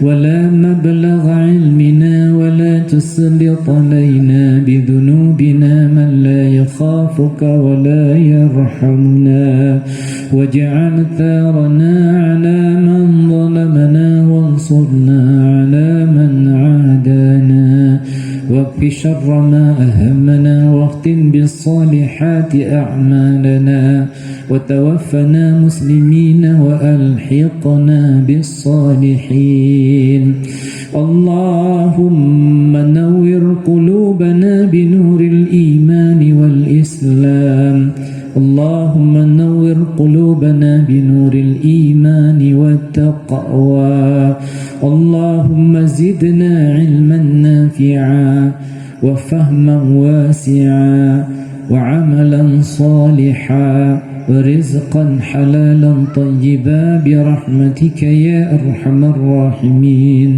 A: ولا مبلغ علمنا، ولا تسلط علينا بذنوبنا من لا يخافك ولا يرحمنا، واجعل ثارنا على من ظلمنا وانصرنا على من عادانا، واكف شر ما أهمنا، واختم بالصالحات أعمالنا، وتوفنا مسلمين وألحقنا بالصالحين. اللهم نور قلوبنا بنور الإيمان والإسلام. اللهم نور قلوبنا بنور الإيمان والتقوى. اللهم زدنا علما نافعا وفهما واسعا وعملا صالحا ورزقا حلالا طيبا برحمتك يا أرحم الراحمين.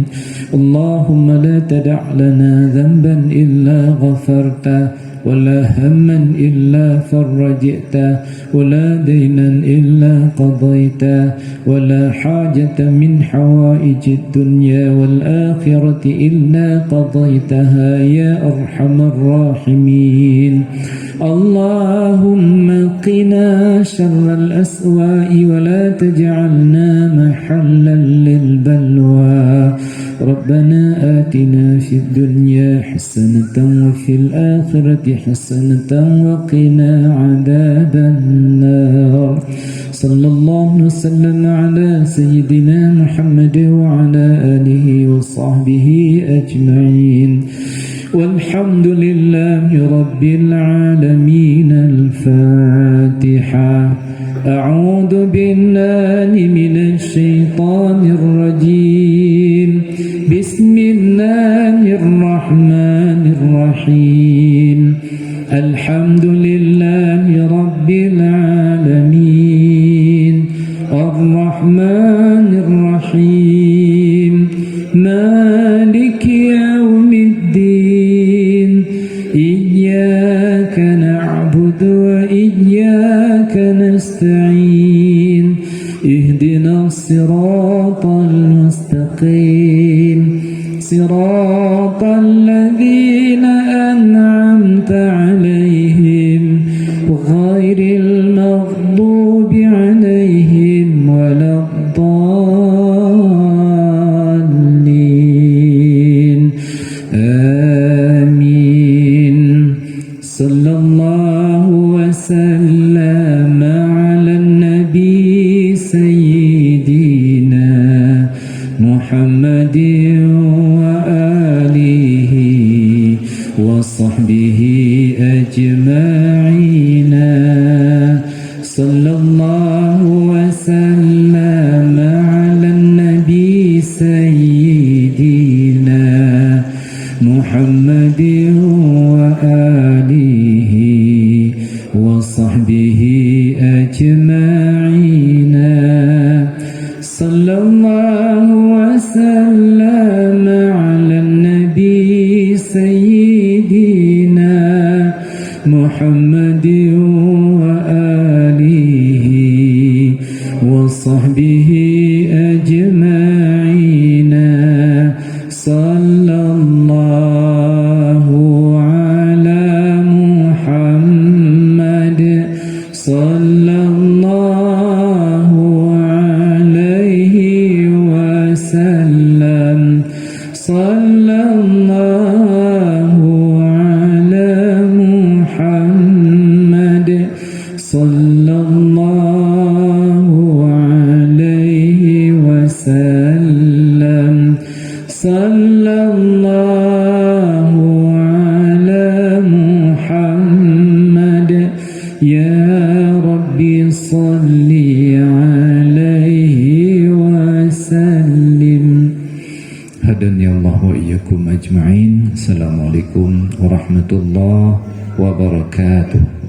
A: اللهم لا تدع لنا ذنبا إلا غفرته، ولا هما إلا فرجته، ولا دينا إلا قضيته، ولا حاجة من حوائج الدنيا والآخرة إلا قضيتها يا أرحم الراحمين. اللهم قنا شر الأسواء ولا تجعلنا محلا للبلوى. ربنا آتنا في الدنيا حسنة وفي الآخرة حسنة وقنا عذاب النار.
B: صلى الله وسلم على سيدنا محمد وعلى آله وصحبه أجمعين والحمد لله رب العالمين. الفاتحة. أعوذ بالله من الشيطان الرجيم. بسم الله الرحمن الرحيم. الحمد لله رب العالمين الرحمن الرحيم مالك يوم الدين إياك نعبد وإياك نستعين اهدنا الصراط المستقيم صراط الذين أنعمت عليهم غير المغضوب عليهم ولا الضالين آمين. صلى الله وسلم على النبي سيدنا محمد وآله وصحبه أجمعين. صلى الله وسلم على النبي سيدنا محمد وآله وصحبه أجمعين. صلى الله وسلم على النبي سيدنا محمد وآله وصحبه أجمعين. صلى الله على محمد صلى الله عليه وسلم. صلى الله على محمد صلى الله عليه وسلم. صلى الله على محمد يا ربي صل عليه وسلم. هداني الله وإياكم أجمعين. Assalamualaikum warahmatullahi wabarakatuh.